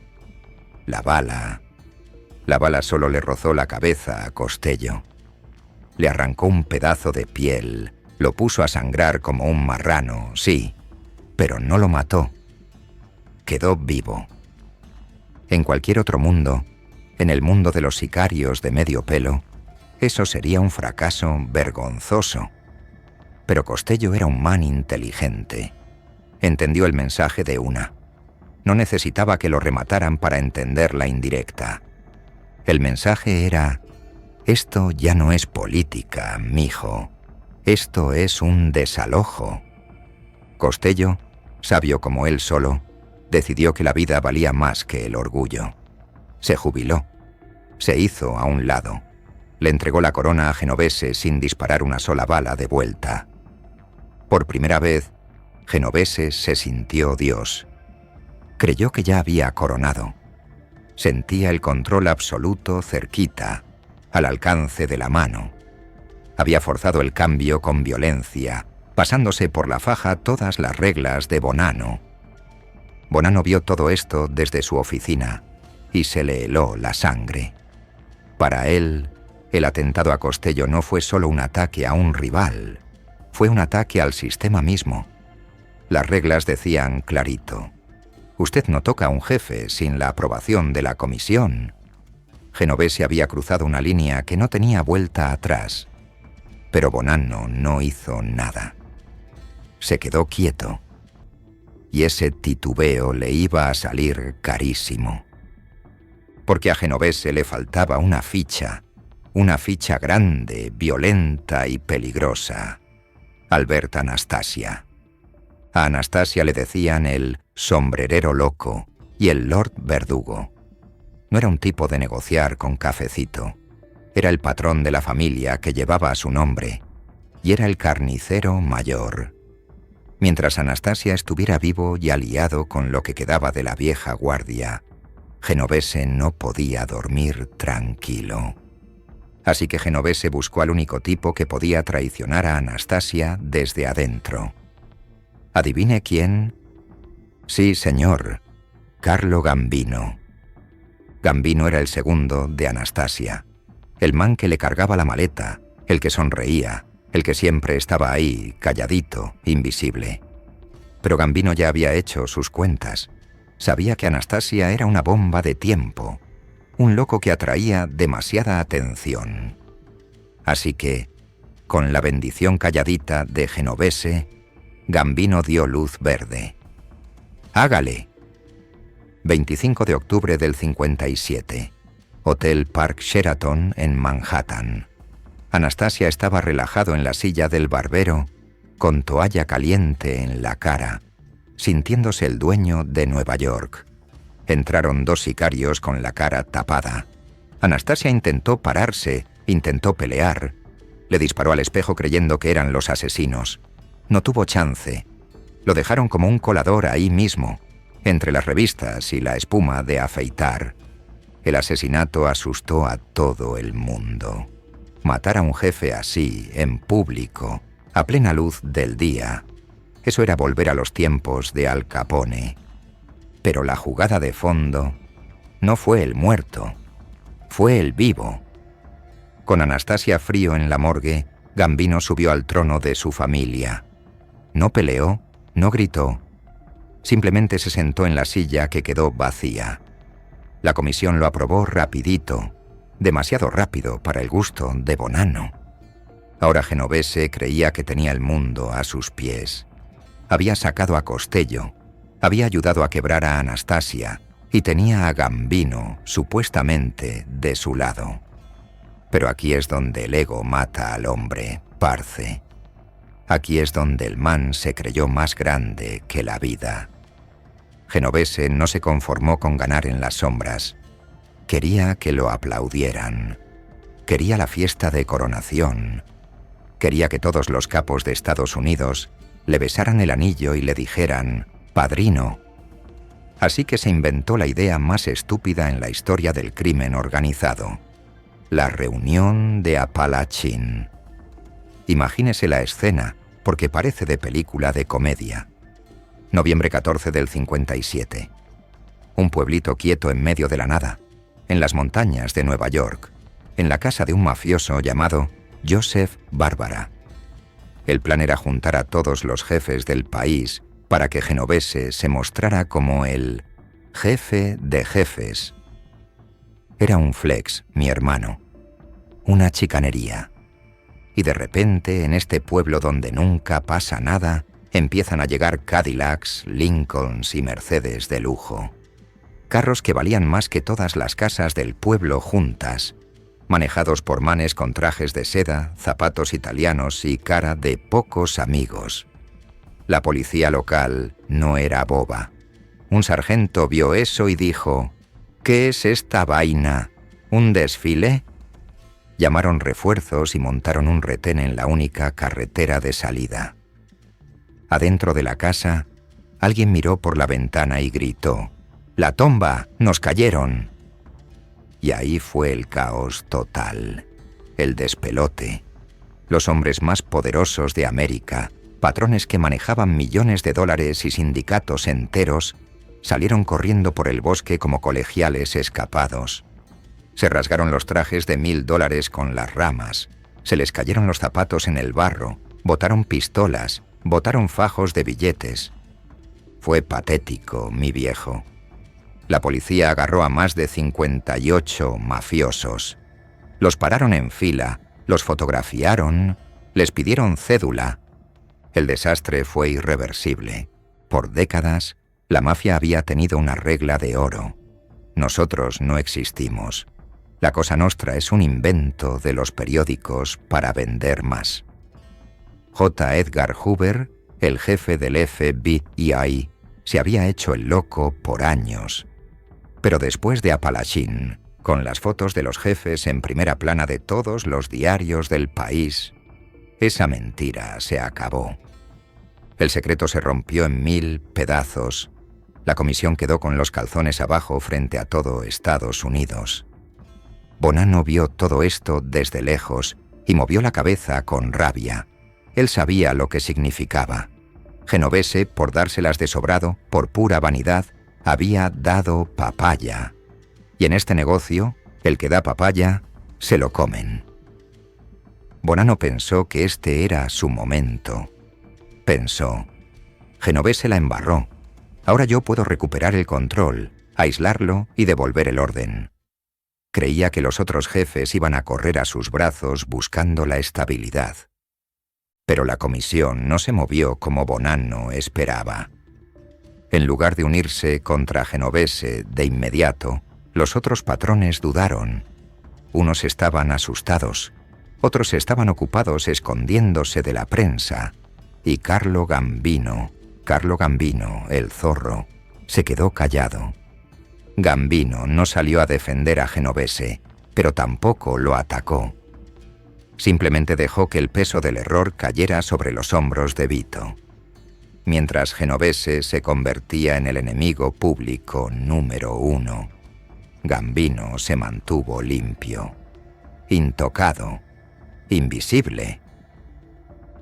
La bala solo le rozó la cabeza a Costello. Le arrancó un pedazo de piel, lo puso a sangrar como un marrano, sí, pero no lo mató. Quedó vivo. En cualquier otro mundo, en el mundo de los sicarios de medio pelo, eso sería un fracaso vergonzoso. Pero Costello era un man inteligente. Entendió el mensaje de una. No necesitaba que lo remataran para entender la indirecta. El mensaje era: esto ya no es política, mijo. Esto es un desalojo. Costello, sabio como él solo, decidió que la vida valía más que el orgullo. Se jubiló. Se hizo a un lado. Le entregó la corona a Genovese sin disparar una sola bala de vuelta. Por primera vez, Genovese se sintió Dios. Creyó que ya había coronado. Sentía el control absoluto cerquita, al alcance de la mano. Había forzado el cambio con violencia, pasándose por la faja todas las reglas de Bonanno. Bonanno vio todo esto desde su oficina y se le heló la sangre. Para él, el atentado a Costello no fue solo un ataque a un rival, fue un ataque al sistema mismo. Las reglas decían clarito: usted no toca a un jefe sin la aprobación de la comisión. Genovese había cruzado una línea que no tenía vuelta atrás, pero Bonanno no hizo nada. Se quedó quieto, y ese titubeo le iba a salir carísimo. Porque a Genovese le faltaba una ficha grande, violenta y peligrosa: Albert Anastasia. A Anastasia le decían el sombrerero loco y el Lord Verdugo. No era un tipo de negociar con cafecito. Era el patrón de la familia que llevaba su nombre, y era el carnicero mayor. Mientras Anastasia estuviera vivo y aliado con lo que quedaba de la vieja guardia, Genovese no podía dormir tranquilo. Así que Genovese buscó al único tipo que podía traicionar a Anastasia desde adentro. ¿Adivine quién? Sí, señor, Carlo Gambino. Gambino era el segundo de Anastasia, el man que le cargaba la maleta, el que sonreía, el que siempre estaba ahí, calladito, invisible. Pero Gambino ya había hecho sus cuentas. Sabía que Anastasia era una bomba de tiempo, un loco que atraía demasiada atención. Así que, con la bendición calladita de Genovese, Gambino dio luz verde. ¡Hágale! 25 de octubre del 57. Hotel Park Sheraton en Manhattan. Anastasia estaba relajado en la silla del barbero, con toalla caliente en la cara, sintiéndose el dueño de Nueva York. Entraron dos sicarios con la cara tapada. Anastasia intentó pararse, intentó pelear. Le disparó al espejo creyendo que eran los asesinos. No tuvo chance. Lo dejaron como un colador ahí mismo, entre las revistas y la espuma de afeitar. El asesinato asustó a todo el mundo. Matar a un jefe así, en público, a plena luz del día, eso era volver a los tiempos de Al Capone. Pero la jugada de fondo no fue el muerto, fue el vivo. Con Anastasia frío en la morgue, Gambino subió al trono de su familia. No peleó, no gritó. Simplemente se sentó en la silla que quedó vacía. La comisión lo aprobó rapidito, demasiado rápido para el gusto de Bonanno. Ahora Genovese creía que tenía el mundo a sus pies. Había sacado a Costello, había ayudado a quebrar a Anastasia y tenía a Gambino, supuestamente, de su lado. Pero aquí es donde el ego mata al hombre, parce. Aquí es donde el man se creyó más grande que la vida. Genovese no se conformó con ganar en las sombras. Quería que lo aplaudieran. Quería la fiesta de coronación. Quería que todos los capos de Estados Unidos le besaran el anillo y le dijeran «Padrino». Así que se inventó la idea más estúpida en la historia del crimen organizado. La reunión de Apalachín. Imagínese la escena, porque parece de película de comedia. Noviembre 14 del 57. Un pueblito quieto en medio de la nada, en las montañas de Nueva York, en la casa de un mafioso llamado Joseph Barbara. El plan era juntar a todos los jefes del país para que Genovese se mostrara como el jefe de jefes. Era un flex, mi hermano, una chicanería. Y de repente, en este pueblo donde nunca pasa nada, empiezan a llegar Cadillacs, Lincolns y Mercedes de lujo. Carros que valían más que todas las casas del pueblo juntas, manejados por manes con trajes de seda, zapatos italianos y cara de pocos amigos. La policía local no era boba. Un sargento vio eso y dijo: «¿Qué es esta vaina? ¿Un desfile?». Llamaron refuerzos y montaron un retén en la única carretera de salida. Adentro de la casa, alguien miró por la ventana y gritó: «¡La tomba! ¡Nos cayeron!». Y ahí fue el caos total, el despelote. Los hombres más poderosos de América, patrones que manejaban millones de dólares y sindicatos enteros, salieron corriendo por el bosque como colegiales escapados. Se rasgaron los trajes de $1000 con las ramas, se les cayeron los zapatos en el barro, botaron pistolas, botaron fajos de billetes. Fue patético, mi viejo. La policía agarró a más de 58 mafiosos. Los pararon en fila, los fotografiaron, les pidieron cédula. El desastre fue irreversible. Por décadas, la mafia había tenido una regla de oro. Nosotros no existimos. La Cosa Nostra es un invento de los periódicos para vender más. J. Edgar Hoover, el jefe del FBI, se había hecho el loco por años. Pero después de Apalachín, con las fotos de los jefes en primera plana de todos los diarios del país, esa mentira se acabó. El secreto se rompió en 1000 pedazos. La comisión quedó con los calzones abajo frente a todo Estados Unidos. Bonanno vio todo esto desde lejos y movió la cabeza con rabia. Él sabía lo que significaba. Genovese, por dárselas de sobrado, por pura vanidad, había dado papaya. Y en este negocio, el que da papaya, se lo comen. Bonanno pensó que este era su momento. Pensó: Genovese la embarró. Ahora yo puedo recuperar el control, aislarlo y devolver el orden. Creía que los otros jefes iban a correr a sus brazos buscando la estabilidad. Pero la comisión no se movió como Bonanno esperaba. En lugar de unirse contra Genovese de inmediato, los otros patrones dudaron. Unos estaban asustados, otros estaban ocupados escondiéndose de la prensa, y Carlo Gambino, el zorro, se quedó callado. Gambino no salió a defender a Genovese, pero tampoco lo atacó. Simplemente dejó que el peso del error cayera sobre los hombros de Vito. Mientras Genovese se convertía en el enemigo público número 1, Gambino se mantuvo limpio, intocado, invisible.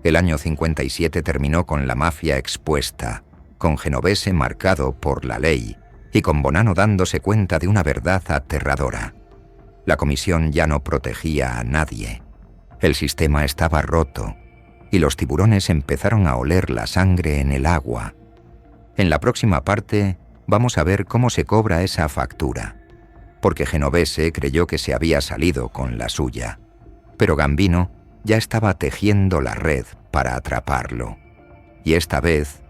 El año 57 terminó con la mafia expuesta, con Genovese marcado por la ley y con Bonanno dándose cuenta de una verdad aterradora. La comisión ya no protegía a nadie. El sistema estaba roto. y los tiburones empezaron a oler la sangre en el agua. En la próxima parte vamos a ver cómo se cobra esa factura, porque Genovese creyó que se había salido con la suya, pero Gambino ya estaba tejiendo la red para atraparlo. Y esta vez,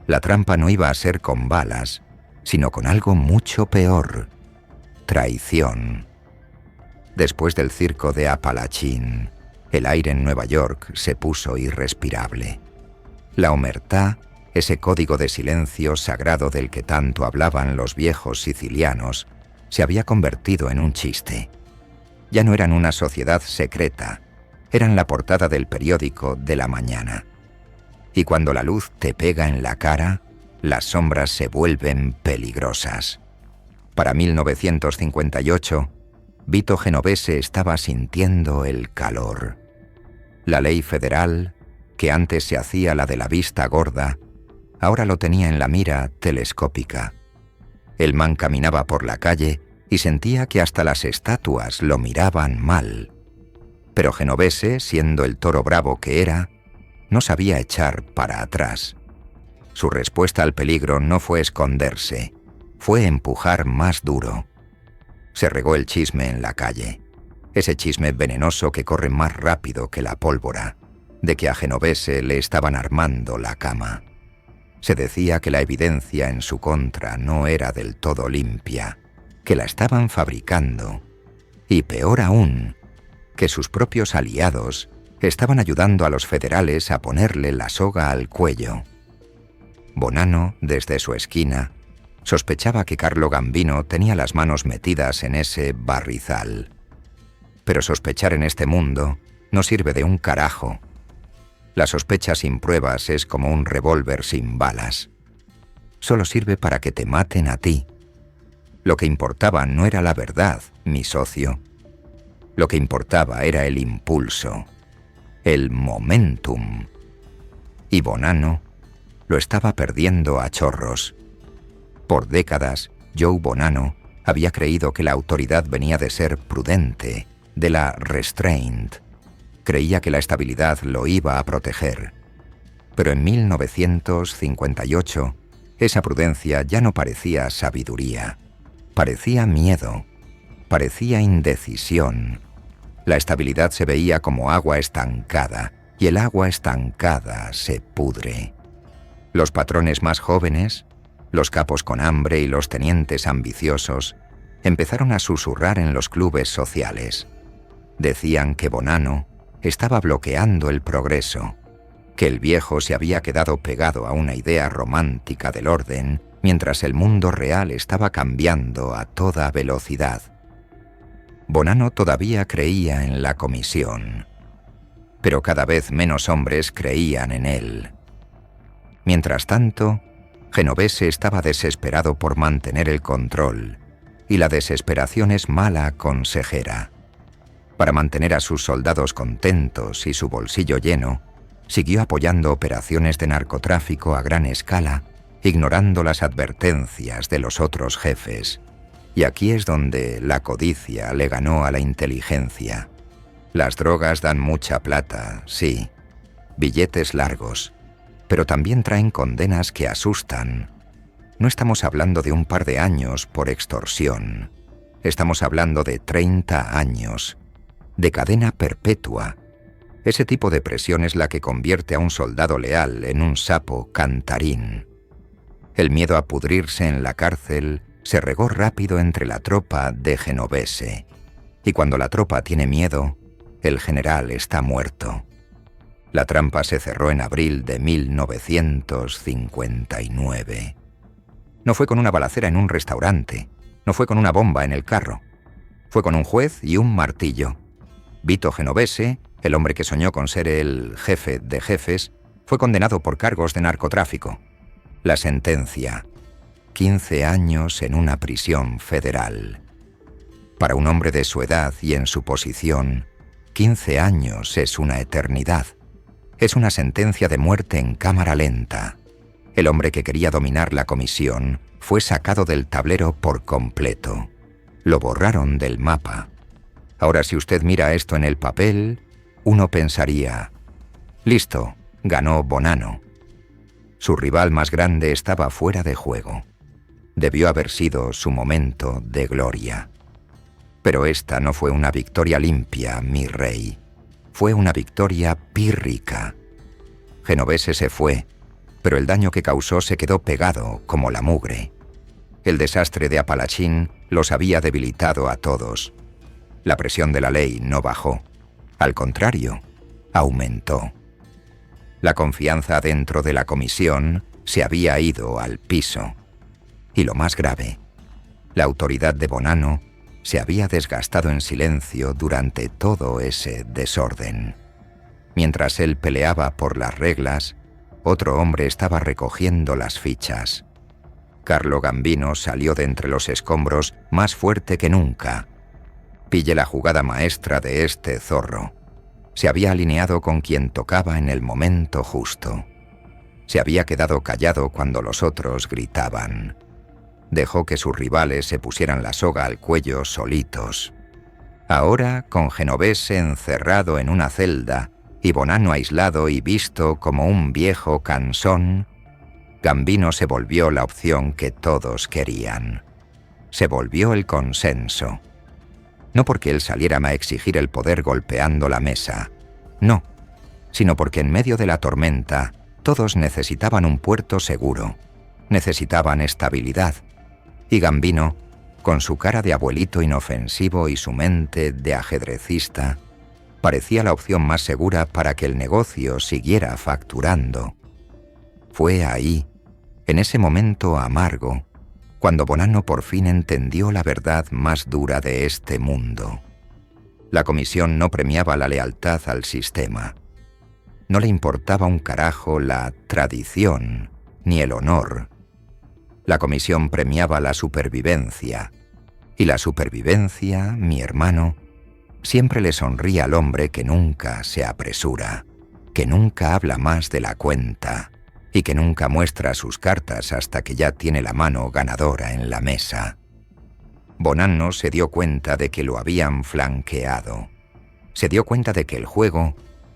la trampa no iba a ser con balas, sino con algo mucho peor: traición. Después del circo de Apalachín, el aire en Nueva York se puso irrespirable. La omertá, ese código de silencio sagrado del que tanto hablaban los viejos sicilianos, se había convertido en un chiste. Ya no eran una sociedad secreta, eran la portada del periódico de la mañana. Y cuando la luz te pega en la cara, las sombras se vuelven peligrosas. Para 1958, Vito Genovese estaba sintiendo el calor. La ley federal, que antes se hacía la de la vista gorda, ahora lo tenía en la mira telescópica. El man caminaba por la calle y sentía que hasta las estatuas lo miraban mal. Pero Genovese, siendo el toro bravo que era, no sabía echar para atrás. Su respuesta al peligro no fue esconderse, fue empujar más duro. Se regó el chisme en la calle, ese chisme venenoso que corre más rápido que la pólvora, de que a Genovese le estaban armando la cama. Se decía que la evidencia en su contra no era del todo limpia, que la estaban fabricando, y peor aún, que sus propios aliados estaban ayudando a los federales a ponerle la soga al cuello. Bonanno, desde su esquina, sospechaba que Carlo Gambino tenía las manos metidas en ese barrizal. Pero sospechar en este mundo no sirve de un carajo. La sospecha sin pruebas es como un revólver sin balas. Solo sirve para que te maten a ti. Lo que importaba no era la verdad, mi socio. Lo que importaba era el impulso, el momentum. Y Bonanno lo estaba perdiendo a chorros. Por décadas, Joe Bonanno había creído que la autoridad venía de ser prudente, de la restraint. Creía que la estabilidad lo iba a proteger. Pero en 1958, esa prudencia ya no parecía sabiduría. Parecía miedo. Parecía indecisión. La estabilidad se veía como agua estancada, y el agua estancada se pudre. Los patrones más jóvenes, los capos con hambre y los tenientes ambiciosos, empezaron a susurrar en los clubes sociales. Decían que Bonanno estaba bloqueando el progreso, que el viejo se había quedado pegado a una idea romántica del orden, mientras el mundo real estaba cambiando a toda velocidad. Bonanno todavía creía en la comisión, pero cada vez menos hombres creían en él. Mientras tanto, Genovese estaba desesperado por mantener el control, y la desesperación es mala consejera. Para mantener a sus soldados contentos y su bolsillo lleno, siguió apoyando operaciones de narcotráfico a gran escala, ignorando las advertencias de los otros jefes. Y aquí es donde la codicia le ganó a la inteligencia. Las drogas dan mucha plata, sí, billetes largos, pero también traen condenas que asustan. No estamos hablando de un par de años por extorsión. Estamos hablando de 30 años, de cadena perpetua. Ese tipo de presión es la que convierte a un soldado leal en un sapo cantarín. El miedo a pudrirse en la cárcel se regó rápido entre la tropa de Genovese. Y cuando la tropa tiene miedo, el general está muerto. La trampa se cerró en abril de 1959. No fue con una balacera en un restaurante, no fue con una bomba en el carro. Fue con un juez y un martillo. Vito Genovese, el hombre que soñó con ser el jefe de jefes, fue condenado por cargos de narcotráfico. La sentencia: 15 años en una prisión federal. Para un hombre de su edad y en su posición, 15 años es una eternidad. Es una sentencia de muerte en cámara lenta. El hombre que quería dominar la comisión fue sacado del tablero por completo. Lo borraron del mapa. Ahora, si usted mira esto en el papel, uno pensaría: Listo, ganó Bonanno. Su rival más grande estaba fuera de juego. Debió haber sido su momento de gloria. Pero esta no fue una victoria limpia, mi rey. Fue una victoria pírrica. Genovese se fue, pero el daño que causó se quedó pegado como la mugre. El desastre de Apalachín los había debilitado a todos. La presión de la ley no bajó. Al contrario, aumentó. La confianza dentro de la comisión se había ido al piso. Y lo más grave, la autoridad de Bonanno se había desgastado en silencio durante todo ese desorden. Mientras él peleaba por las reglas, otro hombre estaba recogiendo las fichas. Carlo Gambino salió de entre los escombros más fuerte que nunca. Pille la jugada maestra de este zorro. Se había alineado con quien tocaba en el momento justo. Se había quedado callado cuando los otros gritaban. Dejó que sus rivales se pusieran la soga al cuello solitos. Ahora, con Genovese encerrado en una celda y Bonanno aislado y visto como un viejo cansón, Gambino se volvió la opción que todos querían. Se volvió el consenso. No porque él saliera a exigir el poder golpeando la mesa, no, sino porque en medio de la tormenta todos necesitaban un puerto seguro, necesitaban estabilidad, y Gambino, con su cara de abuelito inofensivo y su mente de ajedrecista, parecía la opción más segura para que el negocio siguiera facturando. Fue ahí, en ese momento amargo, cuando Bonanno por fin entendió la verdad más dura de este mundo. La comisión no premiaba la lealtad al sistema. No le importaba un carajo la tradición ni el honor. La comisión premiaba la supervivencia. Y la supervivencia, mi hermano, siempre le sonríe al hombre que nunca se apresura, que nunca habla más de la cuenta y que nunca muestra sus cartas hasta que ya tiene la mano ganadora en la mesa. Bonanno se dio cuenta de que lo habían flanqueado. Se dio cuenta de que el juego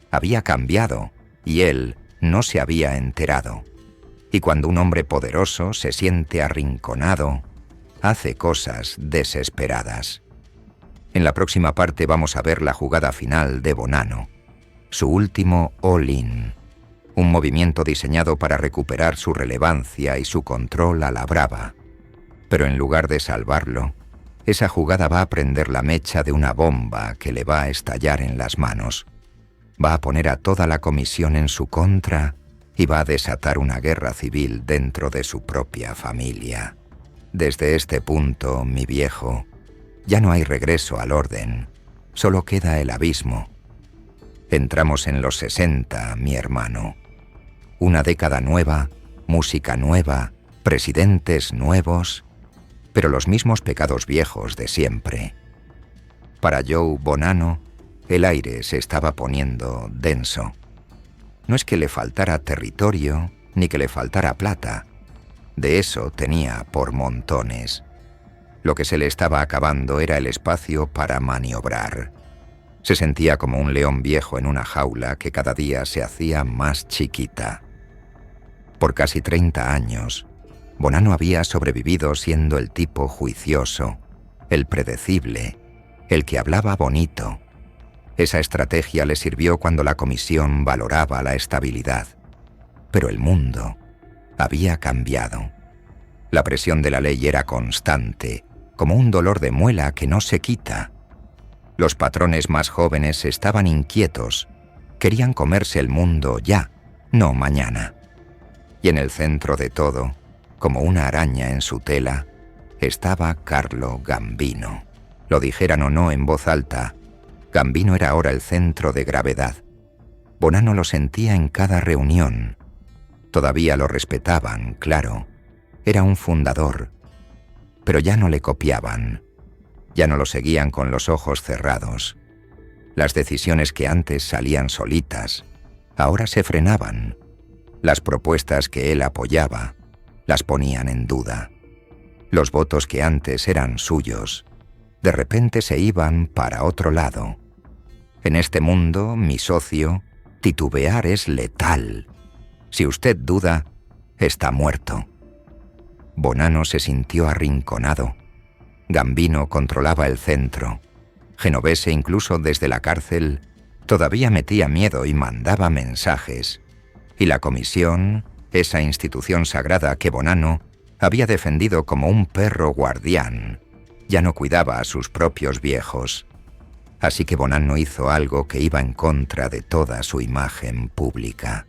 había cambiado y él no se había enterado. Y cuando un hombre poderoso se siente arrinconado, hace cosas desesperadas. En la próxima parte vamos a ver la jugada final de Bonanno, su último all-in, un movimiento diseñado para recuperar su relevancia y su control a la brava. Pero en lugar de salvarlo, esa jugada va a prender la mecha de una bomba que le va a estallar en las manos. Va a poner a toda la comisión en su contra y va a desatar una guerra civil dentro de su propia familia. Desde este punto, mi viejo, ya no hay regreso al orden, solo queda el abismo. Entramos en los 60, mi hermano. Una década nueva, música nueva, presidentes nuevos, pero los mismos pecados viejos de siempre. Para Joe Bonanno, el aire se estaba poniendo denso. No es que le faltara territorio, ni que le faltara plata. De eso tenía por montones. Lo que se le estaba acabando era el espacio para maniobrar. Se sentía como un león viejo en una jaula que cada día se hacía más chiquita. Por casi 30 años, Bonanno había sobrevivido siendo el tipo juicioso, el predecible, el que hablaba bonito. Esa estrategia le sirvió cuando la comisión valoraba la estabilidad. Pero el mundo había cambiado. La presión de la ley era constante, como un dolor de muela que no se quita. Los patrones más jóvenes estaban inquietos, querían comerse el mundo ya, no mañana. Y en el centro de todo, como una araña en su tela, estaba Carlo Gambino. Lo dijeran o no en voz alta, Gambino era ahora el centro de gravedad. Bonanno lo sentía en cada reunión. Todavía lo respetaban, claro. Era un fundador. Pero ya no le copiaban. Ya no lo seguían con los ojos cerrados. Las decisiones que antes salían solitas, ahora se frenaban. Las propuestas que él apoyaba, las ponían en duda. Los votos que antes eran suyos, de repente se iban para otro lado. En este mundo, mi socio, Titubear es letal. Si usted duda, está muerto. Bonanno se sintió arrinconado. Gambino controlaba el centro. Genovese, incluso desde la cárcel, todavía metía miedo y mandaba mensajes. Y la comisión, esa institución sagrada que Bonanno había defendido como un perro guardián, ya no cuidaba a sus propios viejos. Así que Bonanno hizo algo que iba en contra de toda su imagen pública.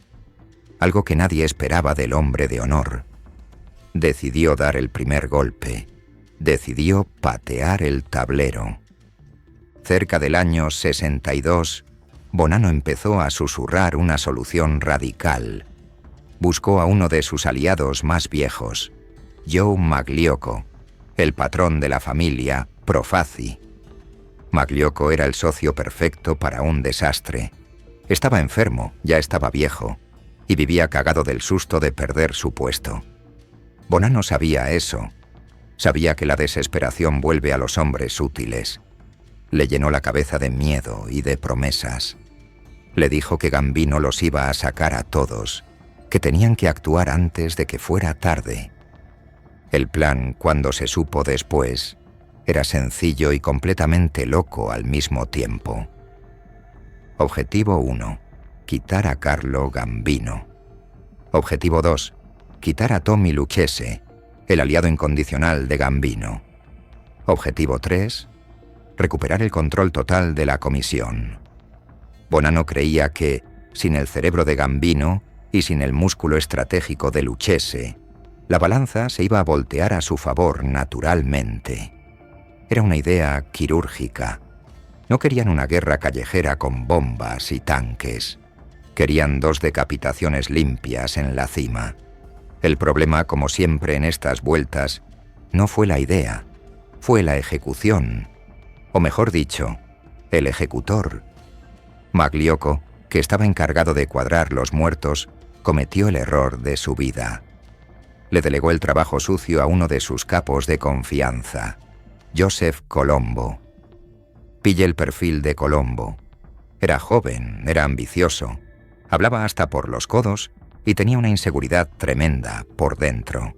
Algo que nadie esperaba del hombre de honor. Decidió dar el primer golpe. Decidió patear el tablero. Cerca del año 62, Bonanno empezó a susurrar una solución radical. Buscó a uno de sus aliados más viejos, Joe Magliocco, el patrón de la familia Profaci. Magliocco era el socio perfecto para un desastre. Estaba enfermo, ya estaba viejo, y vivía cagado del susto de perder su puesto. Bonanno sabía eso. Sabía que la desesperación vuelve a los hombres útiles. Le llenó la cabeza de miedo y de promesas. Le dijo que Gambino los iba a sacar a todos, que tenían que actuar antes de que fuera tarde. El plan, cuando se supo después, era sencillo y completamente loco al mismo tiempo. Objetivo 1. Quitar a Carlo Gambino. Objetivo 2. Quitar a Tommy Lucchese, el aliado incondicional de Gambino. Objetivo 3. Recuperar el control total de la comisión. Bonanno creía que, sin el cerebro de Gambino y sin el músculo estratégico de Lucchese, la balanza se iba a voltear a su favor naturalmente. Era una idea quirúrgica. No querían una guerra callejera con bombas y tanques. Querían 2 decapitaciones limpias en la cima. El problema, como siempre en estas vueltas, no fue la idea, fue la ejecución. O mejor dicho, el ejecutor. Magliocco, que estaba encargado de cuadrar los muertos, cometió el error de su vida. Le delegó el trabajo sucio a uno de sus capos de confianza, Joseph Colombo. Pille el perfil de Colombo. Era joven, era ambicioso, hablaba hasta por los codos y tenía una inseguridad tremenda por dentro.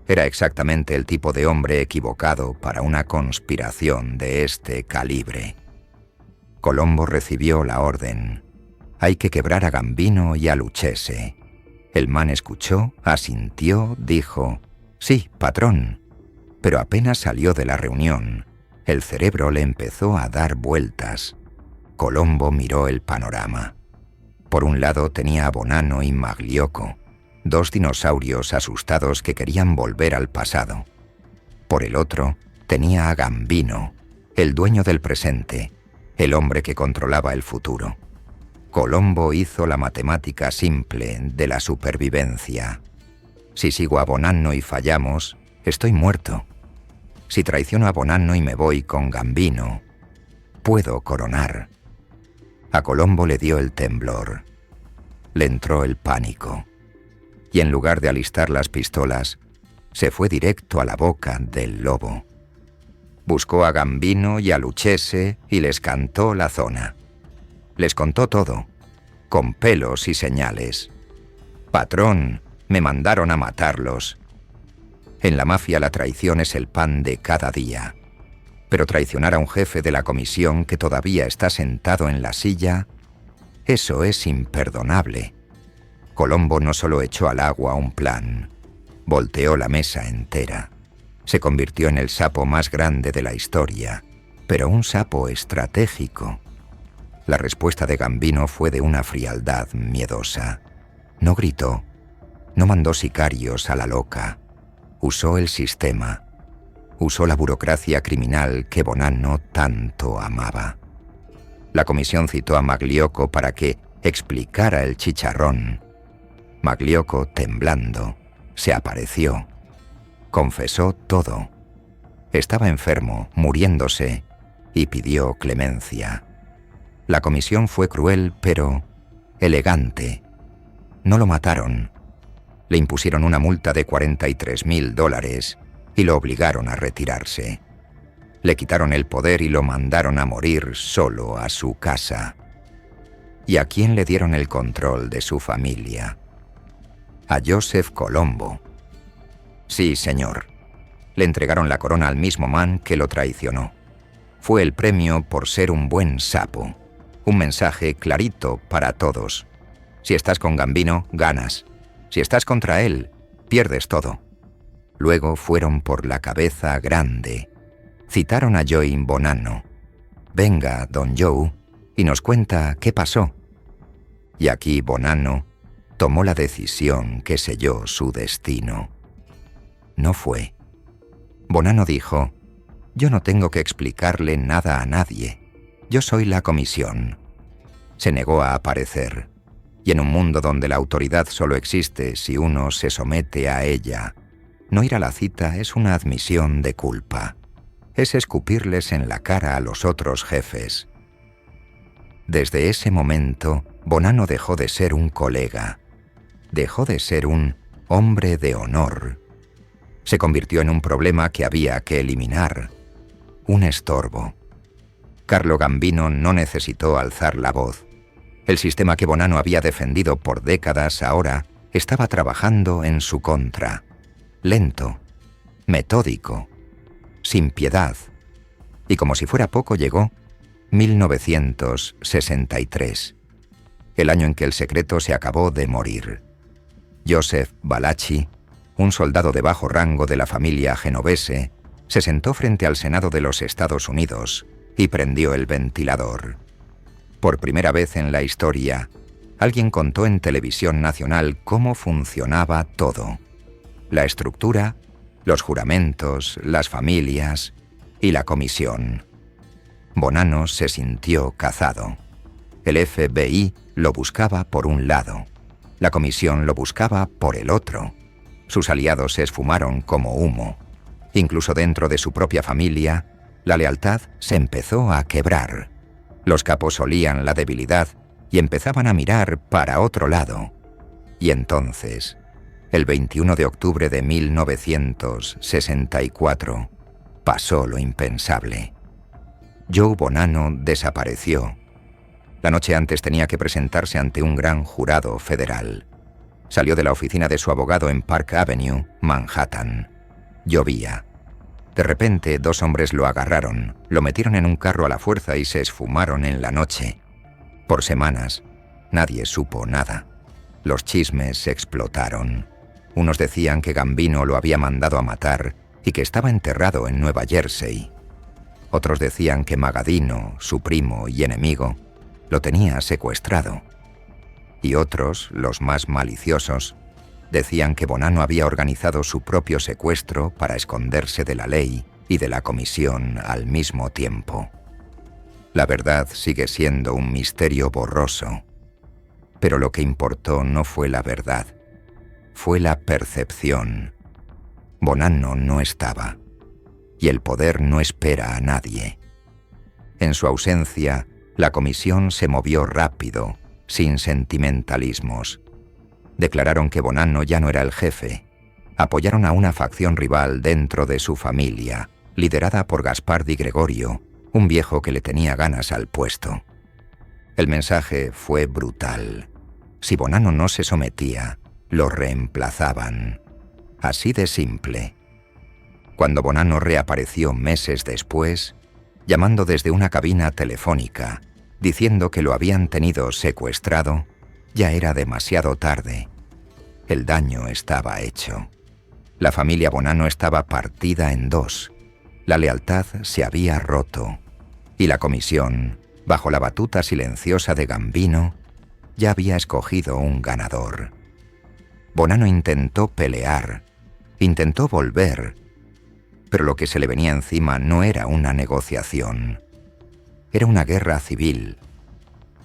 Era exactamente el tipo de hombre equivocado para una conspiración de este calibre. Colombo recibió la orden. Hay que quebrar a Gambino y a Lucchese. El man escuchó, asintió, dijo: «Sí, patrón». Pero apenas salió de la reunión, el cerebro le empezó a dar vueltas. Colombo miró el panorama. Por un lado tenía a Bonanno y Magliocco, 2 dinosaurios asustados que querían volver al pasado. Por el otro tenía a Gambino, el dueño del presente, el hombre que controlaba el futuro. Colombo hizo la matemática simple de la supervivencia. Si sigo a Bonanno y fallamos, estoy muerto. Si traiciono a Bonanno y me voy con Gambino, puedo coronar. A Colombo le dio el temblor. Le entró el pánico. Y en lugar de alistar las pistolas, se fue directo a la boca del lobo. Buscó a Gambino y a Lucchese y les cantó la zona. Les contó todo, con pelos y señales. «Patrón, me mandaron a matarlos». En la mafia la traición es el pan de cada día. Pero traicionar a un jefe de la comisión que todavía está sentado en la silla, eso es imperdonable. Colombo no solo echó al agua un plan, volteó la mesa entera. Se convirtió en el sapo más grande de la historia, pero un sapo estratégico. La respuesta de Gambino fue de una frialdad miedosa. No gritó, no mandó sicarios a la loca. Usó el sistema. Usó la burocracia criminal que Bonanno tanto amaba. La comisión citó a Magliocco para que explicara el chicharrón. Magliocco, temblando, se apareció. Confesó todo. Estaba enfermo, muriéndose, y pidió clemencia. La comisión fue cruel, pero elegante. No lo mataron. Le impusieron una multa de $43,000 y lo obligaron a retirarse. Le quitaron el poder y lo mandaron a morir solo a su casa. ¿Y a quién le dieron el control de su familia? A Joseph Colombo. Sí, señor. Le entregaron la corona al mismo man que lo traicionó. Fue el premio por ser un buen sapo. Un mensaje clarito para todos. Si estás con Gambino, ganas. Si estás contra él, pierdes todo. Luego fueron por la cabeza grande. Citaron a Joey Bonanno. Venga, don Joe, y nos cuenta qué pasó. Y aquí Bonanno tomó la decisión que selló su destino. No fue. Bonanno dijo: yo no tengo que explicarle nada a nadie. Yo soy la comisión. Se negó a aparecer. Y en un mundo donde la autoridad solo existe si uno se somete a ella, no ir a la cita es una admisión de culpa. Es escupirles en la cara a los otros jefes. Desde ese momento, Bonanno dejó de ser un colega. Dejó de ser un hombre de honor. Se convirtió en un problema que había que eliminar. Un estorbo. Carlo Gambino no necesitó alzar la voz. El sistema que Bonanno había defendido por décadas ahora estaba trabajando en su contra. Lento, metódico, sin piedad. Y como si fuera poco llegó 1963, el año en que el secreto se acabó de morir. Joseph Valachi, un soldado de bajo rango de la familia genovese, se sentó frente al Senado de los Estados Unidos y prendió el ventilador. Por primera vez en la historia, alguien contó en televisión nacional cómo funcionaba todo. La estructura, los juramentos, las familias y la comisión. Bonanno se sintió cazado. El FBI lo buscaba por un lado. La comisión lo buscaba por el otro. Sus aliados se esfumaron como humo. Incluso dentro de su propia familia, la lealtad se empezó a quebrar. Los capos olían la debilidad y empezaban a mirar para otro lado. Y entonces, el 21 de octubre de 1964, pasó lo impensable. Joe Bonanno desapareció. La noche antes tenía que presentarse ante un gran jurado federal. Salió de la oficina de su abogado en Park Avenue, Manhattan. Llovía. De repente, 2 hombres lo agarraron, lo metieron en un carro a la fuerza y se esfumaron en la noche. Por semanas, nadie supo nada. Los chismes explotaron. Unos decían que Gambino lo había mandado a matar y que estaba enterrado en Nueva Jersey. Otros decían que Magadino, su primo y enemigo, lo tenía secuestrado. Y otros, los más maliciosos, decían que Bonanno había organizado su propio secuestro para esconderse de la ley y de la comisión al mismo tiempo. La verdad sigue siendo un misterio borroso, pero lo que importó no fue la verdad, fue la percepción. Bonanno no estaba, y el poder no espera a nadie. En su ausencia, la comisión se movió rápido, sin sentimentalismos. Declararon que Bonanno ya no era el jefe. Apoyaron a una facción rival dentro de su familia, liderada por Gaspar Di Gregorio, un viejo que le tenía ganas al puesto. El mensaje fue brutal. Si Bonanno no se sometía, lo reemplazaban. Así de simple. Cuando Bonanno reapareció meses después, llamando desde una cabina telefónica, diciendo que lo habían tenido secuestrado, ya era demasiado tarde. El daño estaba hecho. La familia Bonanno estaba partida en 2. La lealtad se había roto. Y la comisión, bajo la batuta silenciosa de Gambino, ya había escogido un ganador. Bonanno intentó pelear, intentó volver, pero lo que se le venía encima no era una negociación. Era una guerra civil.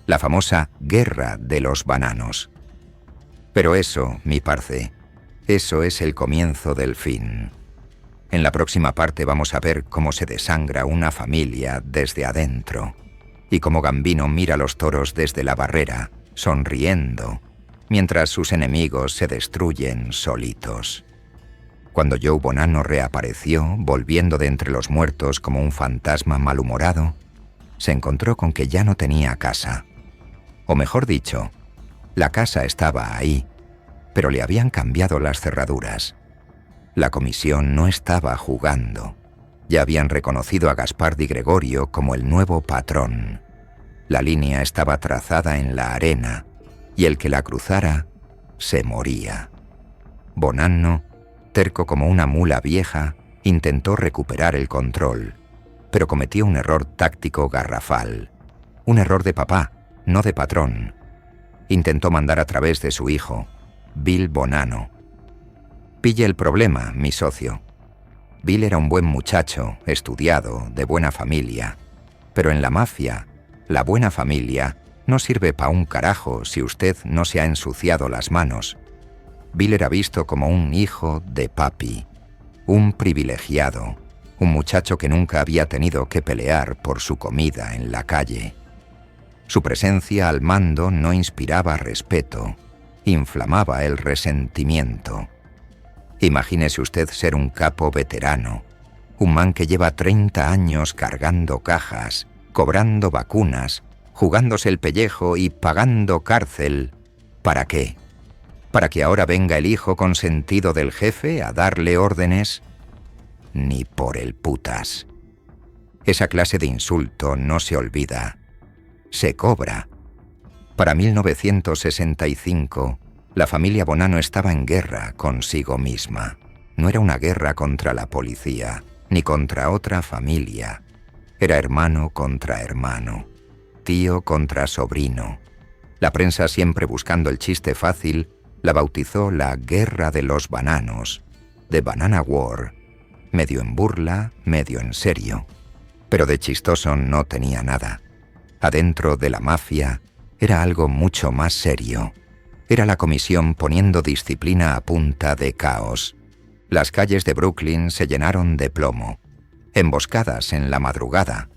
La famosa Guerra de los Bananos. Pero eso, mi parce, eso es el comienzo del fin. En la próxima parte vamos a ver cómo se desangra una familia desde adentro y cómo Gambino mira a los toros desde la barrera, sonriendo, mientras sus enemigos se destruyen solitos. Cuando Joe Bonanno reapareció, volviendo de entre los muertos como un fantasma malhumorado, se encontró con que ya no tenía casa. O mejor dicho, la casa estaba ahí, pero le habían cambiado las cerraduras. La comisión no estaba jugando. Ya habían reconocido a Gaspar di Gregorio como el nuevo patrón. La línea estaba trazada en la arena, y el que la cruzara se moría. Bonanno, terco como una mula vieja, intentó recuperar el control, pero cometió un error táctico garrafal. Un error de papá, no de patrón. Intentó mandar a través de su hijo, Bill Bonanno. Pille el problema, mi socio. Bill era un buen muchacho, estudiado, de buena familia. Pero en la mafia, la buena familia no sirve pa' un carajo si usted no se ha ensuciado las manos. Bill era visto como un hijo de papi, un privilegiado, un muchacho que nunca había tenido que pelear por su comida en la calle. Su presencia al mando no inspiraba respeto, inflamaba el resentimiento. Imagínese usted ser un capo veterano, un man que lleva 30 años cargando cajas, cobrando vacunas, jugándose el pellejo y pagando cárcel. ¿Para qué? ¿Para que ahora venga el hijo consentido del jefe a darle órdenes? Ni por el putas. Esa clase de insulto no se olvida. Se cobra. Para 1965, la familia Bonanno estaba en guerra consigo misma. No era una guerra contra la policía, ni contra otra familia. Era hermano contra hermano, tío contra sobrino. La prensa, siempre buscando el chiste fácil, la bautizó la Guerra de los Bananos, The Banana War, medio en burla, medio en serio. Pero de chistoso no tenía nada. Adentro de la mafia era algo mucho más serio. Era la comisión poniendo disciplina a punta de caos. Las calles de Brooklyn se llenaron de plomo. Emboscadas en la madrugada,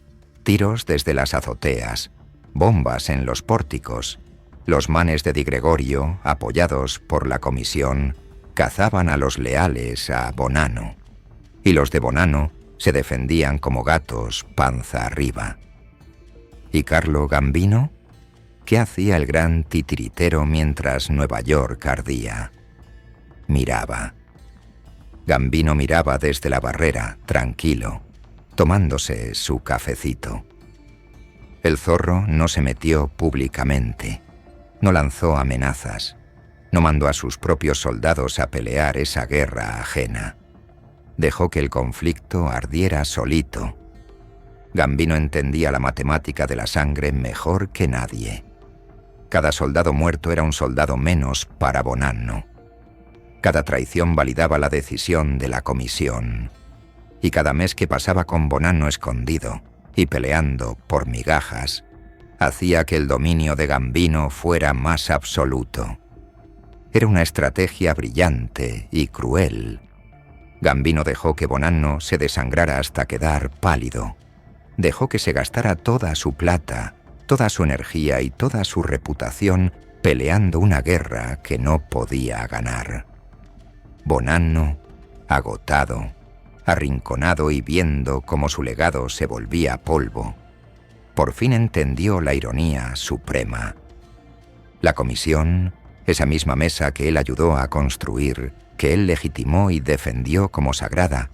tiros desde las azoteas, bombas en los pórticos. Los manes de Di Gregorio, apoyados por la comisión, cazaban a los leales a Bonanno. Y los de Bonanno se defendían como gatos panza arriba. ¿Y Carlo Gambino? ¿Qué hacía el gran titiritero mientras Nueva York ardía? Miraba. Gambino miraba desde la barrera, tranquilo, tomándose su cafecito. El zorro no se metió públicamente, no lanzó amenazas, no mandó a sus propios soldados a pelear esa guerra ajena. Dejó que el conflicto ardiera solito. Gambino entendía la matemática de la sangre mejor que nadie. Cada soldado muerto era un soldado menos para Bonanno. Cada traición validaba la decisión de la comisión. Y cada mes que pasaba con Bonanno escondido y peleando por migajas, hacía que el dominio de Gambino fuera más absoluto. Era una estrategia brillante y cruel. Gambino dejó que Bonanno se desangrara hasta quedar pálido. Dejó que se gastara toda su plata, toda su energía y toda su reputación peleando una guerra que no podía ganar. Bonanno, agotado, arrinconado y viendo cómo su legado se volvía polvo, por fin entendió la ironía suprema. La comisión, esa misma mesa que él ayudó a construir, que él legitimó y defendió como sagrada,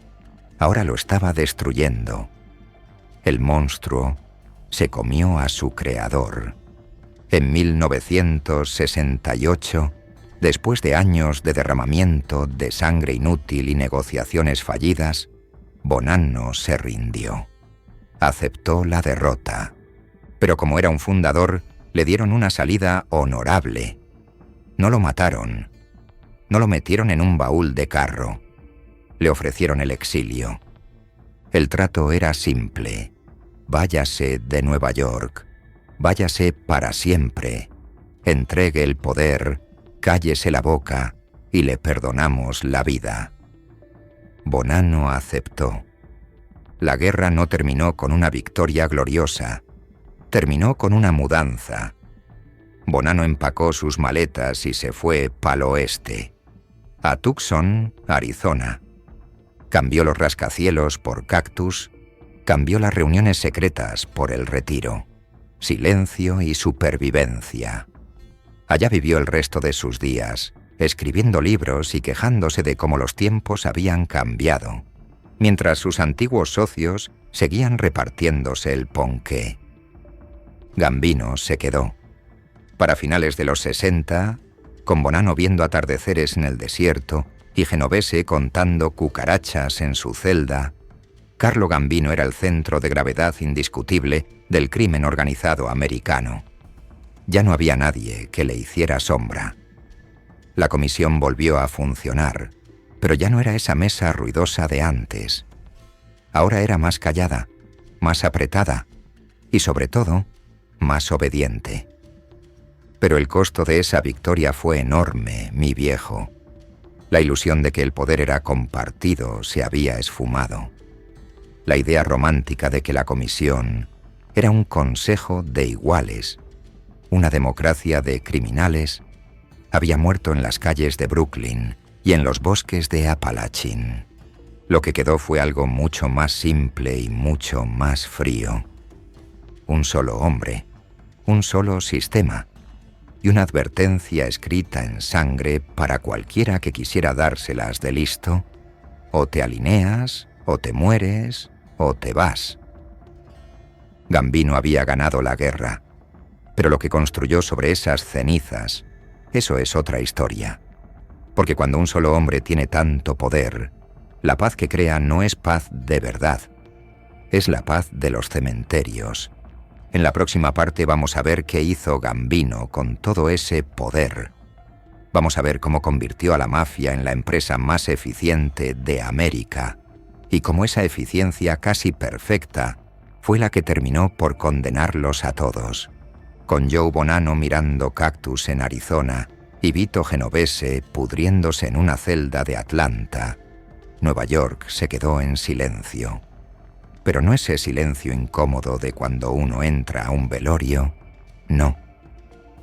ahora lo estaba destruyendo. El monstruo se comió a su creador. En 1968, después de años de derramamiento de sangre inútil y negociaciones fallidas, Bonanno se rindió. Aceptó la derrota. Pero como era un fundador, le dieron una salida honorable. No lo mataron. No lo metieron en un baúl de carro. Le ofrecieron el exilio. El trato era simple. Váyase de Nueva York. Váyase para siempre. Entregue el poder, cállese la boca y le perdonamos la vida. Bonanno aceptó. La guerra no terminó con una victoria gloriosa. Terminó con una mudanza. Bonanno empacó sus maletas y se fue pa'l oeste, a Tucson, Arizona. Cambió los rascacielos por cactus, cambió las reuniones secretas por el retiro. silencio y supervivencia. Allá vivió el resto de sus días, escribiendo libros y quejándose de cómo los tiempos habían cambiado, mientras sus antiguos socios seguían repartiéndose el ponqué. Gambino se quedó. Para finales de los 60, con Bonanno viendo atardeceres en el desierto y Genovese contando cucarachas en su celda, Carlo Gambino era el centro de gravedad indiscutible del crimen organizado americano. Ya no había nadie que le hiciera sombra. La comisión volvió a funcionar, pero ya no era esa mesa ruidosa de antes. Ahora era más callada, más apretada y, sobre todo, más obediente. Pero el costo de esa victoria fue enorme, mi viejo. La ilusión de que el poder era compartido se había esfumado. La idea romántica de que la comisión era un consejo de iguales, una democracia de criminales, había muerto en las calles de Brooklyn y en los bosques de Apalachín. Lo que quedó fue algo mucho más simple y mucho más frío. Un solo hombre, un solo sistema y una advertencia escrita en sangre para cualquiera que quisiera dárselas de listo: o te alineas, o te mueres, o te vas. Gambino había ganado la guerra, pero lo que construyó sobre esas cenizas, eso es otra historia. Porque cuando un solo hombre tiene tanto poder, la paz que crea no es paz de verdad, es la paz de los cementerios. En la próxima parte vamos a ver qué hizo Gambino con todo ese poder. Vamos a ver cómo convirtió a la mafia en la empresa más eficiente de América y cómo esa eficiencia casi perfecta fue la que terminó por condenarlos a todos. Con Joe Bonanno mirando cactus en Arizona y Vito Genovese pudriéndose en una celda de Atlanta, Nueva York se quedó en silencio. Pero no ese silencio incómodo de cuando uno entra a un velorio, no.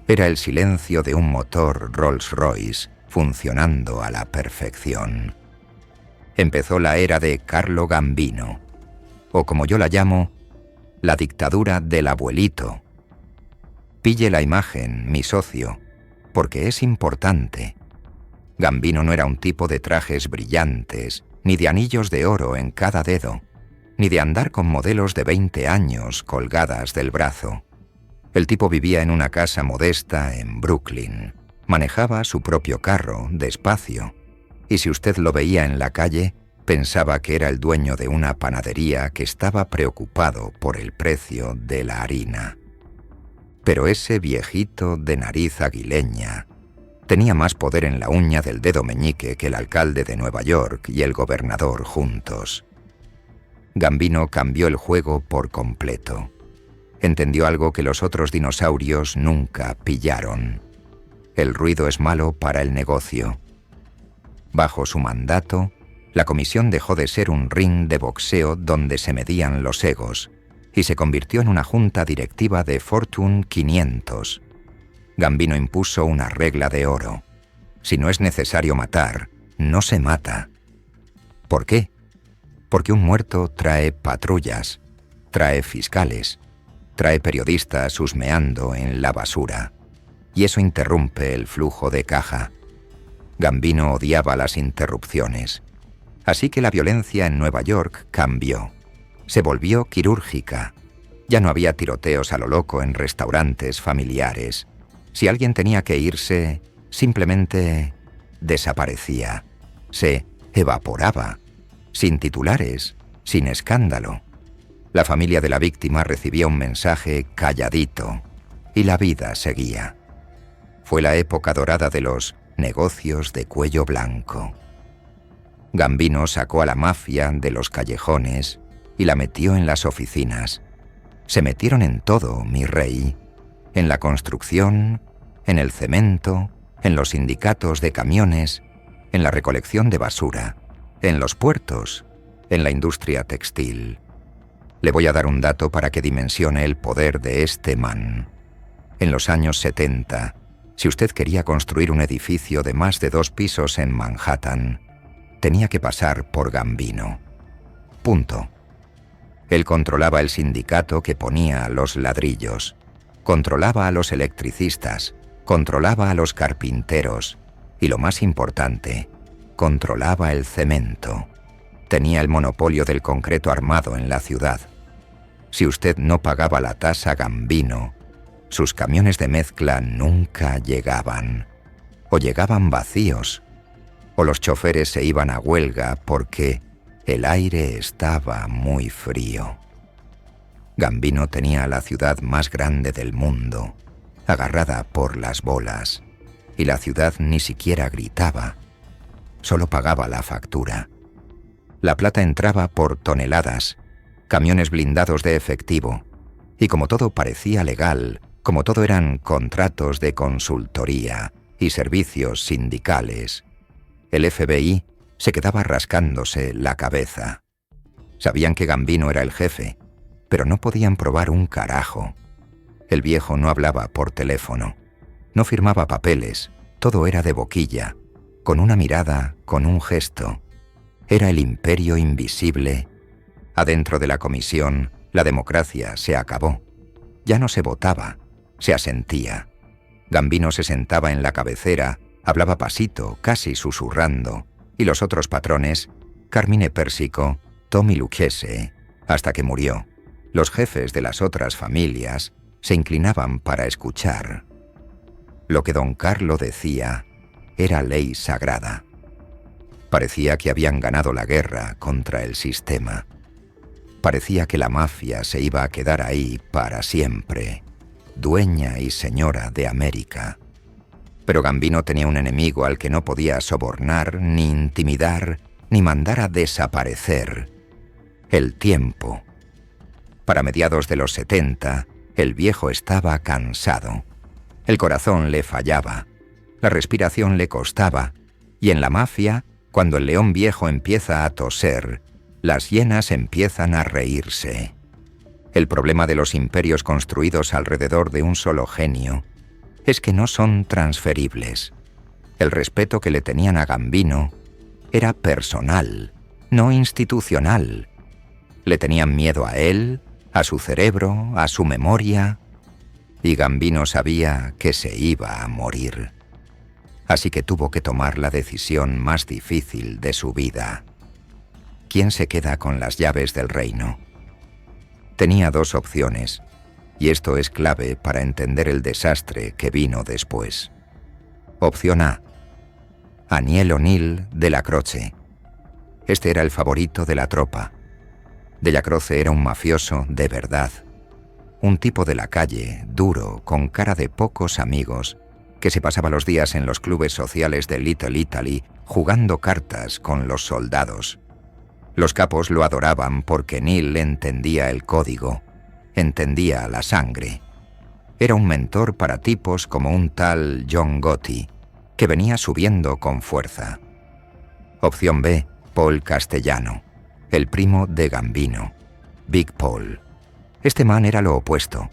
Era el silencio de un motor Rolls-Royce funcionando a la perfección. Empezó la era de Carlo Gambino, o como yo la llamo, la dictadura del abuelito. Pille la imagen, mi socio, porque es importante. Gambino no era un tipo de trajes brillantes, ni de anillos de oro en cada dedo, ni de andar con modelos de 20 años colgadas del brazo. El tipo vivía en una casa modesta en Brooklyn, manejaba su propio carro despacio, y si usted lo veía en la calle, pensaba que era el dueño de una panadería que estaba preocupado por el precio de la harina. Pero ese viejito de nariz aguileña tenía más poder en la uña del dedo meñique que el alcalde de Nueva York y el gobernador juntos. Gambino cambió el juego por completo. Entendió algo que los otros dinosaurios nunca pillaron. El ruido es malo para el negocio. Bajo su mandato, la comisión dejó de ser un ring de boxeo donde se medían los egos y se convirtió en una junta directiva de Fortune 500. Gambino impuso una regla de oro. Si no es necesario matar, no se mata. ¿Por qué? Porque un muerto trae patrullas, trae fiscales, trae periodistas husmeando en la basura, y eso interrumpe el flujo de caja. Gambino odiaba las interrupciones, así que la violencia en Nueva York cambió. Se volvió quirúrgica. Ya no había tiroteos a lo loco en restaurantes familiares. Si alguien tenía que irse, simplemente desaparecía, se evaporaba, sin titulares, sin escándalo. La familia de la víctima recibía un mensaje calladito y la vida seguía. Fue la época dorada de los negocios de cuello blanco. Gambino sacó a la mafia de los callejones y la metió en las oficinas. Se metieron en todo, mi rey. En la construcción, en el cemento, en los sindicatos de camiones, en la recolección de basura, en los puertos, en la industria textil. Le voy a dar un dato para que dimensione el poder de este man. En los años 70, si usted quería construir un edificio de más de 2 pisos en Manhattan, tenía que pasar por Gambino. Punto. Él controlaba el sindicato que ponía los ladrillos. Controlaba a los electricistas, controlaba a los carpinteros y, lo más importante, controlaba el cemento. Tenía el monopolio del concreto armado en la ciudad. Si usted no pagaba la tasa Gambino, sus camiones de mezcla nunca llegaban, o llegaban vacíos, o los choferes se iban a huelga porque el aire estaba muy frío. Gambino tenía la ciudad más grande del mundo, agarrada por las bolas, y la ciudad ni siquiera gritaba, solo pagaba la factura. La plata entraba por toneladas, camiones blindados de efectivo, y como todo parecía legal, como todo eran contratos de consultoría y servicios sindicales, el FBI se quedaba rascándose la cabeza. Sabían que Gambino era el jefe, pero no podían probar un carajo. El viejo no hablaba por teléfono, no firmaba papeles, todo era de boquilla, con una mirada, con un gesto. Era el imperio invisible. Adentro de la comisión, la democracia se acabó. Ya no se votaba, se asentía. Gambino se sentaba en la cabecera, hablaba pasito, casi susurrando, y los otros patrones, Carmine Persico, Tommy Lucchese, hasta que murió. Los jefes de las otras familias se inclinaban para escuchar. Lo que don Carlo decía era ley sagrada. Parecía que habían ganado la guerra contra el sistema. Parecía que la mafia se iba a quedar ahí para siempre, dueña y señora de América. Pero Gambino tenía un enemigo al que no podía sobornar, ni intimidar, ni mandar a desaparecer: el tiempo. Para mediados de los 70, el viejo estaba cansado. El corazón le fallaba, la respiración le costaba, y en la mafia, cuando el león viejo empieza a toser, las hienas empiezan a reírse. El problema de los imperios construidos alrededor de un solo genio es que no son transferibles. El respeto que le tenían a Gambino era personal, no institucional. Le tenían miedo a él, a su cerebro, a su memoria, y Gambino sabía que se iba a morir. Así que tuvo que tomar la decisión más difícil de su vida. ¿Quién se queda con las llaves del reino? Tenía dos opciones, y esto es clave para entender el desastre que vino después. Opción A: Aniel O'Neill de la Croce. Este era el favorito de la tropa. De la Croce era un mafioso de verdad, un tipo de la calle, duro, con cara de pocos amigos, que se pasaba los días en los clubes sociales de Little Italy jugando cartas con los soldados. Los capos lo adoraban porque Neil entendía el código, entendía la sangre. Era un mentor para tipos como un tal John Gotti, que venía subiendo con fuerza. Opción B: Paul Castellano, el primo de Gambino, Big Paul. Este man era lo opuesto.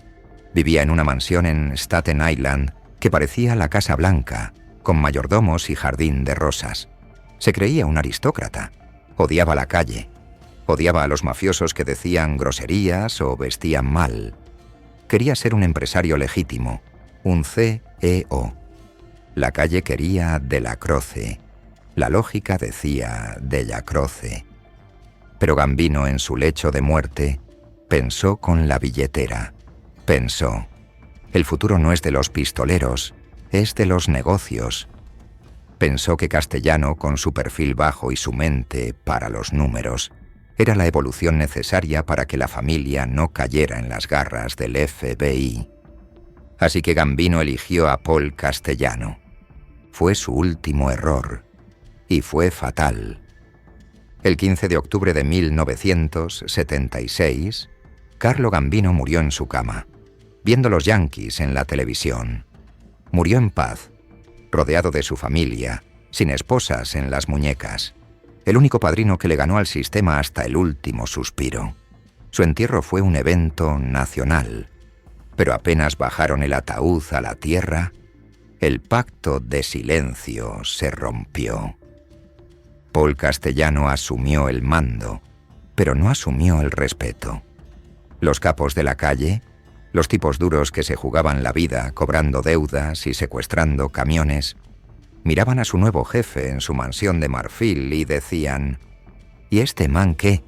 Vivía en una mansión en Staten Island que parecía la Casa Blanca, con mayordomos y jardín de rosas. Se creía un aristócrata. Odiaba la calle. Odiaba a los mafiosos que decían groserías o vestían mal. Quería ser un empresario legítimo, un CEO. La calle quería de la Croce. La lógica decía de la Croce. Pero Gambino, en su lecho de muerte, pensó con la billetera. Pensó: el futuro no es de los pistoleros, es de los negocios. Pensó que Castellano, con su perfil bajo y su mente para los números, era la evolución necesaria para que la familia no cayera en las garras del FBI. Así que Gambino eligió a Paul Castellano. Fue su último error, y fue fatal. El 15 de octubre de 1976, Carlo Gambino murió en su cama, viendo los Yankees en la televisión. Murió en paz, rodeado de su familia, sin esposas en las muñecas. El único padrino que le ganó al sistema hasta el último suspiro. Su entierro fue un evento nacional, pero apenas bajaron el ataúd a la tierra, el pacto de silencio se rompió. Paul Castellano asumió el mando, pero no asumió el respeto. Los capos de la calle, Los tipos duros que se jugaban la vida cobrando deudas y secuestrando camiones, miraban a su nuevo jefe en su mansión de marfil y decían: ¿y este man qué?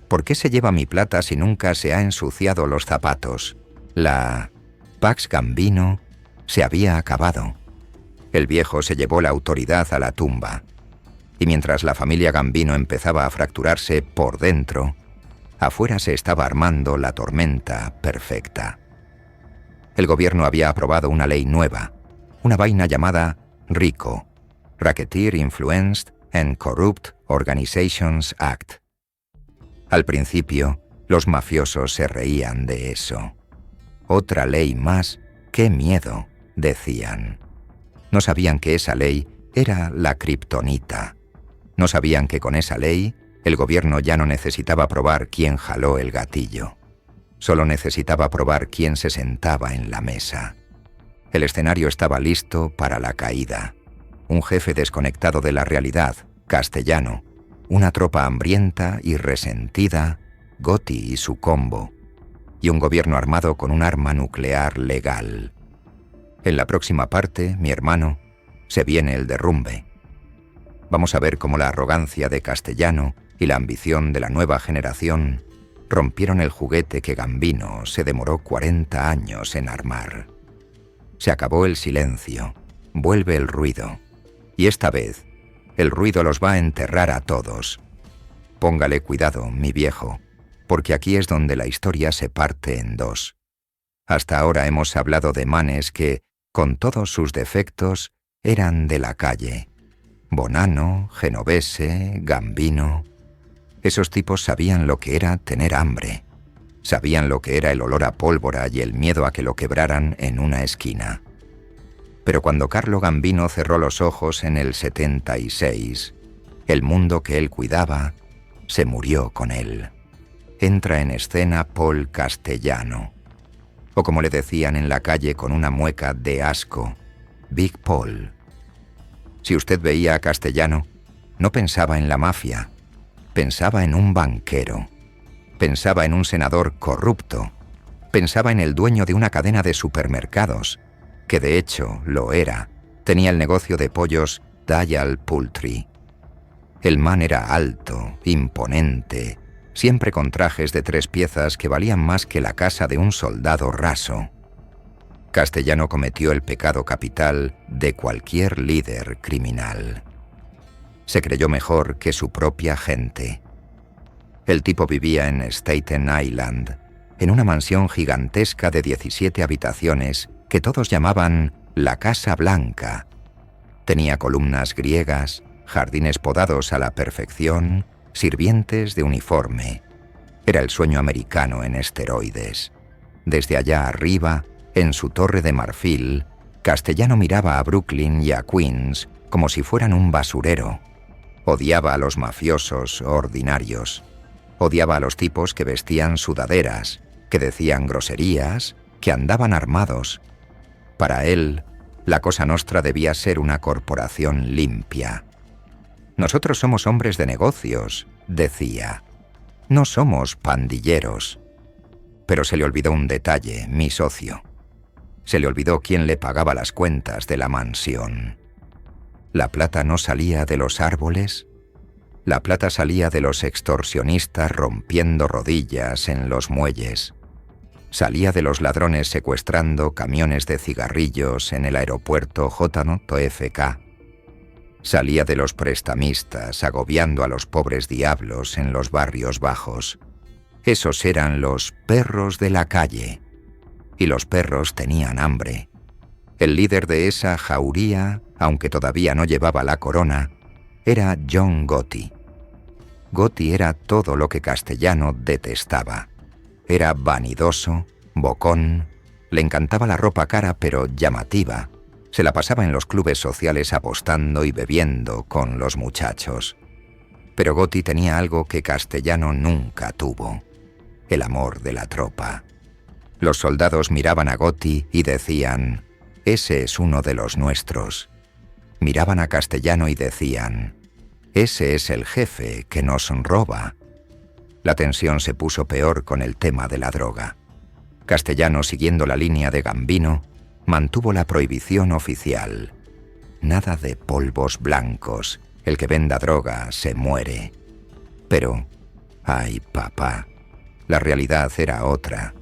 ¿Por qué se lleva mi plata si nunca se ha ensuciado los zapatos? La Pax Gambino se había acabado. El viejo se llevó la autoridad a la tumba. Y mientras la familia Gambino empezaba a fracturarse por dentro, afuera se estaba armando la tormenta perfecta. El gobierno había aprobado una ley nueva, una vaina llamada RICO, Racketeer Influenced and Corrupt Organizations Act. Al principio, los mafiosos se reían de eso. Otra ley más, ¡qué miedo!, decían. No sabían que esa ley era la kriptonita. No sabían que con esa ley el gobierno ya no necesitaba probar quién jaló el gatillo. Solo necesitaba probar quién se sentaba en la mesa. El escenario estaba listo para la caída. Un jefe desconectado de la realidad, Castellano, una tropa hambrienta y resentida, Gotti y su combo, y un gobierno armado con un arma nuclear legal. En la próxima parte, mi hermano, se viene el derrumbe. Vamos a ver cómo la arrogancia de Castellano y la ambición de la nueva generación rompieron el juguete que Gambino se demoró 40 años en armar. Se acabó el silencio, vuelve el ruido, y esta vez el ruido los va a enterrar a todos. Póngale cuidado, mi viejo, porque aquí es donde la historia se parte en dos. Hasta ahora hemos hablado de manes que, con todos sus defectos, eran de la calle. Bonanno, Genovese, Gambino. Esos tipos sabían lo que era tener hambre. Sabían lo que era el olor a pólvora y el miedo a que lo quebraran en una esquina. Pero cuando Carlo Gambino cerró los ojos en el 76, el mundo que él cuidaba se murió con él. Entra en escena Paul Castellano, o como le decían en la calle con una mueca de asco, Big Paul. Si usted veía a Castellano, no pensaba en la mafia, pensaba en un banquero, pensaba en un senador corrupto, pensaba en el dueño de una cadena de supermercados, que de hecho lo era, tenía el negocio de pollos Dial Poultry. El man era alto, imponente, siempre con trajes de 3 piezas que valían más que la casa de un soldado raso. Castellano cometió el pecado capital de cualquier líder criminal. Se creyó mejor que su propia gente. El tipo vivía en Staten Island, en una mansión gigantesca de 17 habitaciones que todos llamaban la Casa Blanca. Tenía columnas griegas, jardines podados a la perfección, sirvientes de uniforme. Era el sueño americano en esteroides. Desde allá arriba, en su torre de marfil, Castellano miraba a Brooklyn y a Queens como si fueran un basurero. Odiaba a los mafiosos ordinarios. Odiaba a los tipos que vestían sudaderas, que decían groserías, que andaban armados. Para él, la Cosa Nostra debía ser una corporación limpia. Nosotros somos hombres de negocios, decía. No somos pandilleros. Pero se le olvidó un detalle, mi socio. Se le olvidó quién le pagaba las cuentas de la mansión. ¿La plata no salía de los árboles? La plata salía de los extorsionistas rompiendo rodillas en los muelles. Salía de los ladrones secuestrando camiones de cigarrillos en el aeropuerto JFK. Salía de los prestamistas agobiando a los pobres diablos en los barrios bajos. Esos eran los perros de la calle. Y los perros tenían hambre. El líder de esa jauría, aunque todavía no llevaba la corona, era John Gotti. Gotti era todo lo que Castellano detestaba. Era vanidoso, bocón, le encantaba la ropa cara pero llamativa. Se la pasaba en los clubes sociales apostando y bebiendo con los muchachos. Pero Gotti tenía algo que Castellano nunca tuvo: el amor de la tropa. Los soldados miraban a Gotti y decían: ese es uno de los nuestros. Miraban a Castellano y decían: ese es el jefe que nos roba. La tensión se puso peor con el tema de la droga. Castellano, siguiendo la línea de Gambino, mantuvo la prohibición oficial. Nada de polvos blancos. El que venda droga se muere. Pero, ay, papá, la realidad era otra.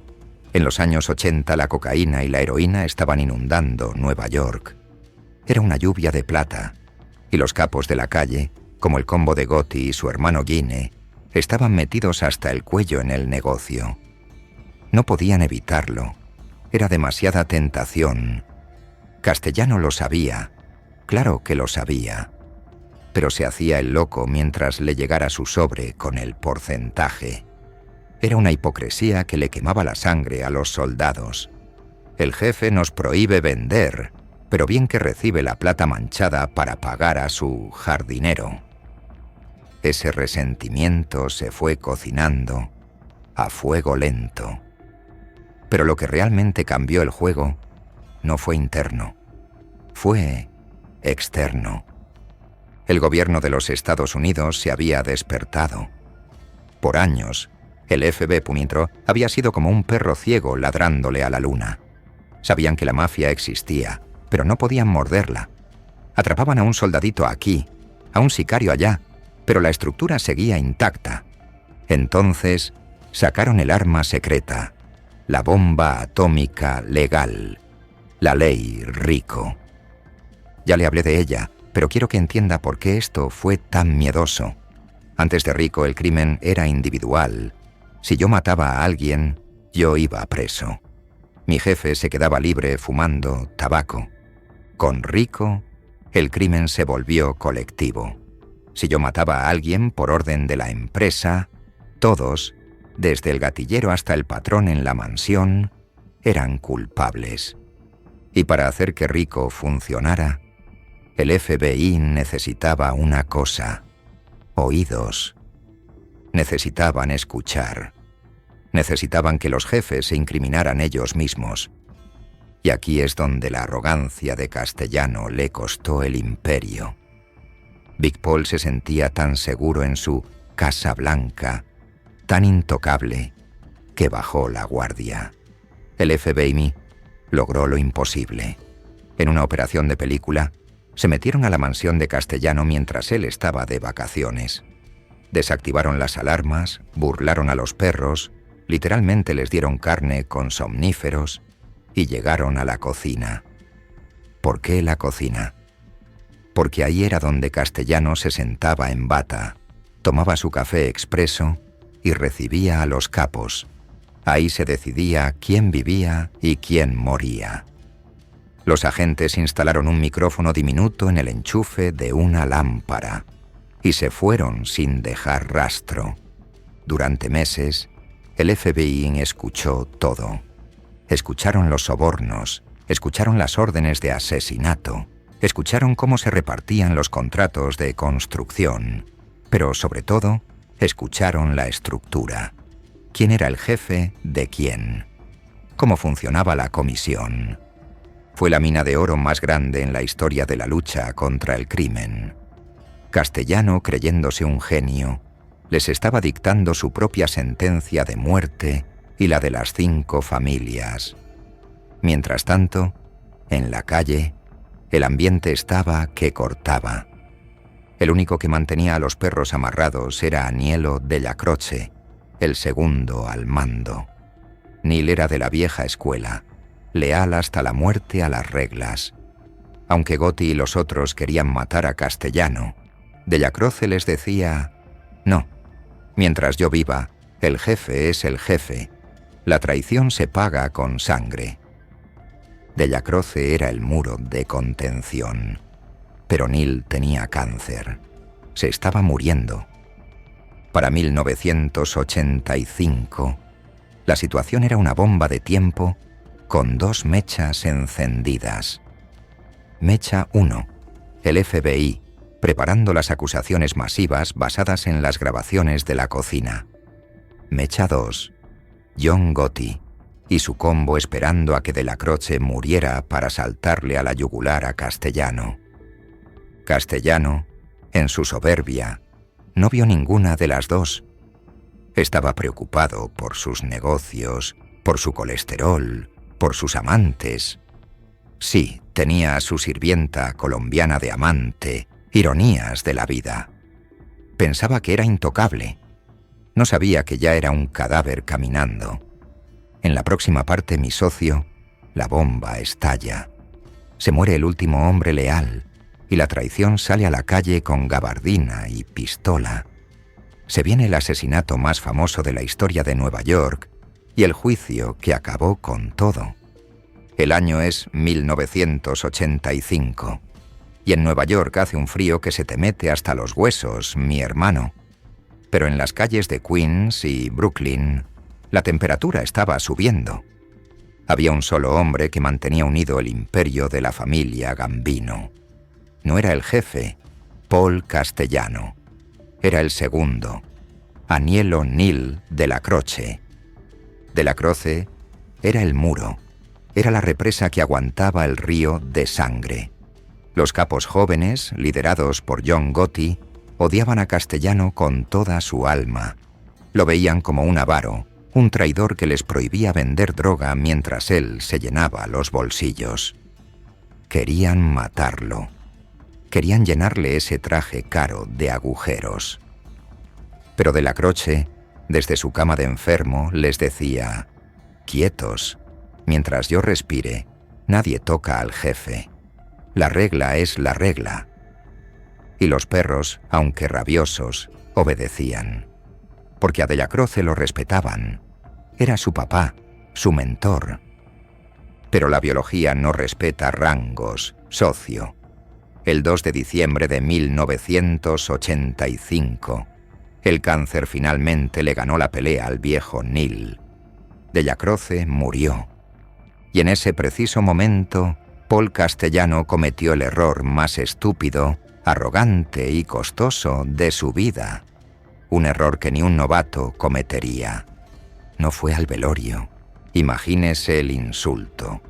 En los años 80 la cocaína y la heroína estaban inundando Nueva York. Era una lluvia de plata, y los capos de la calle, como el combo de Gotti y su hermano Guine, estaban metidos hasta el cuello en el negocio. No podían evitarlo. Era demasiada tentación. Castellano lo sabía. Claro que lo sabía. Pero se hacía el loco mientras le llegara su sobre con el porcentaje. Era una hipocresía que le quemaba la sangre a los soldados. El jefe nos prohíbe vender, pero bien que recibe la plata manchada para pagar a su jardinero. Ese resentimiento se fue cocinando a fuego lento. Pero lo que realmente cambió el juego no fue interno, fue externo. El gobierno de los Estados Unidos se había despertado. Por años, el FBI Pumitro había sido como un perro ciego ladrándole a la luna. Sabían que la mafia existía, pero no podían morderla. Atrapaban a un soldadito aquí, a un sicario allá, pero la estructura seguía intacta. Entonces, sacaron el arma secreta, la bomba atómica legal, la ley Rico. Ya le hablé de ella, pero quiero que entienda por qué esto fue tan miedoso. Antes de Rico el crimen era individual. Si yo mataba a alguien, yo iba preso. Mi jefe se quedaba libre fumando tabaco. Con Rico, el crimen se volvió colectivo. Si yo mataba a alguien por orden de la empresa, todos, desde el gatillero hasta el patrón en la mansión, eran culpables. Y para hacer que Rico funcionara, el FBI necesitaba una cosa: oídos. Necesitaban escuchar. Necesitaban que los jefes se incriminaran ellos mismos. Y aquí es donde la arrogancia de Castellano le costó el imperio. Big Paul se sentía tan seguro en su Casa Blanca, tan intocable, que bajó la guardia. El FBI logró lo imposible. En una operación de película, se metieron a la mansión de Castellano mientras él estaba de vacaciones. Desactivaron las alarmas, burlaron a los perros, literalmente les dieron carne con somníferos y llegaron a la cocina. ¿Por qué la cocina? Porque ahí era donde Castellano se sentaba en bata, tomaba su café expreso y recibía a los capos. Ahí se decidía quién vivía y quién moría. Los agentes instalaron un micrófono diminuto en el enchufe de una lámpara y se fueron sin dejar rastro. Durante meses, el FBI escuchó todo. Escucharon los sobornos, escucharon las órdenes de asesinato, escucharon cómo se repartían los contratos de construcción, pero sobre todo, escucharon la estructura. ¿Quién era el jefe de quién? ¿Cómo funcionaba la comisión? Fue la mina de oro más grande en la historia de la lucha contra el crimen. Castellano, creyéndose un genio, les estaba dictando su propia sentencia de muerte y la de las 5 familias. Mientras tanto, en la calle, el ambiente estaba que cortaba. El único que mantenía a los perros amarrados era Aniello Della Croce, el segundo al mando. Neil era de la vieja escuela, leal hasta la muerte a las reglas. Aunque Gotti y los otros querían matar a Castellano, Della Croce les decía: no, mientras yo viva, el jefe es el jefe. La traición se paga con sangre. Della Croce era el muro de contención. Pero Neil tenía cáncer. Se estaba muriendo. Para 1985, la situación era una bomba de tiempo con 2 mechas encendidas. Mecha 1, el FBI, preparando las acusaciones masivas basadas en las grabaciones de la cocina. Mecha 2, John Gotti y su combo esperando a que Della Croce muriera para saltarle a la yugular a Castellano. Castellano, en su soberbia, no vio ninguna de las dos. Estaba preocupado por sus negocios por su colesterol, por sus amantes. Sí, tenía a su sirvienta colombiana de amante, ironías de la vida. Pensaba que era intocable. No sabía que ya era un cadáver caminando. En la próxima parte, mi socio, la bomba estalla. Se muere el último hombre leal y la traición sale a la calle con gabardina y pistola. Se viene el asesinato más famoso de la historia de Nueva York y el juicio que acabó con todo. El año es 1985 y en Nueva York hace un frío que se te mete hasta los huesos, mi hermano. Pero en las calles de Queens y Brooklyn, la temperatura estaba subiendo. Había un solo hombre que mantenía unido el imperio de la familia Gambino. No era el jefe, Paul Castellano. Era el segundo, Anielo Neal de la Croce. De la Croce era el muro, era la represa que aguantaba el río de sangre. Los capos jóvenes, liderados por John Gotti, odiaban a Castellano con toda su alma. Lo veían como un avaro, un traidor que les prohibía vender droga mientras él se llenaba los bolsillos. Querían matarlo. Querían llenarle ese traje caro de agujeros. Pero de la Croce, desde su cama de enfermo, les decía: «Quietos, mientras yo respire, nadie toca al jefe. La regla es la regla». Y los perros, aunque rabiosos, obedecían. Porque a de la Croce lo respetaban. Era su papá, su mentor. Pero la biología no respeta rangos, socio. El 2 de diciembre de 1985, el cáncer finalmente le ganó la pelea al viejo Neal. De la Croce murió. Y en ese preciso momento, Paul Castellano cometió el error más estúpido, arrogante y costoso de su vida. Un error que ni un novato cometería. No fue al velorio. Imagínese el insulto.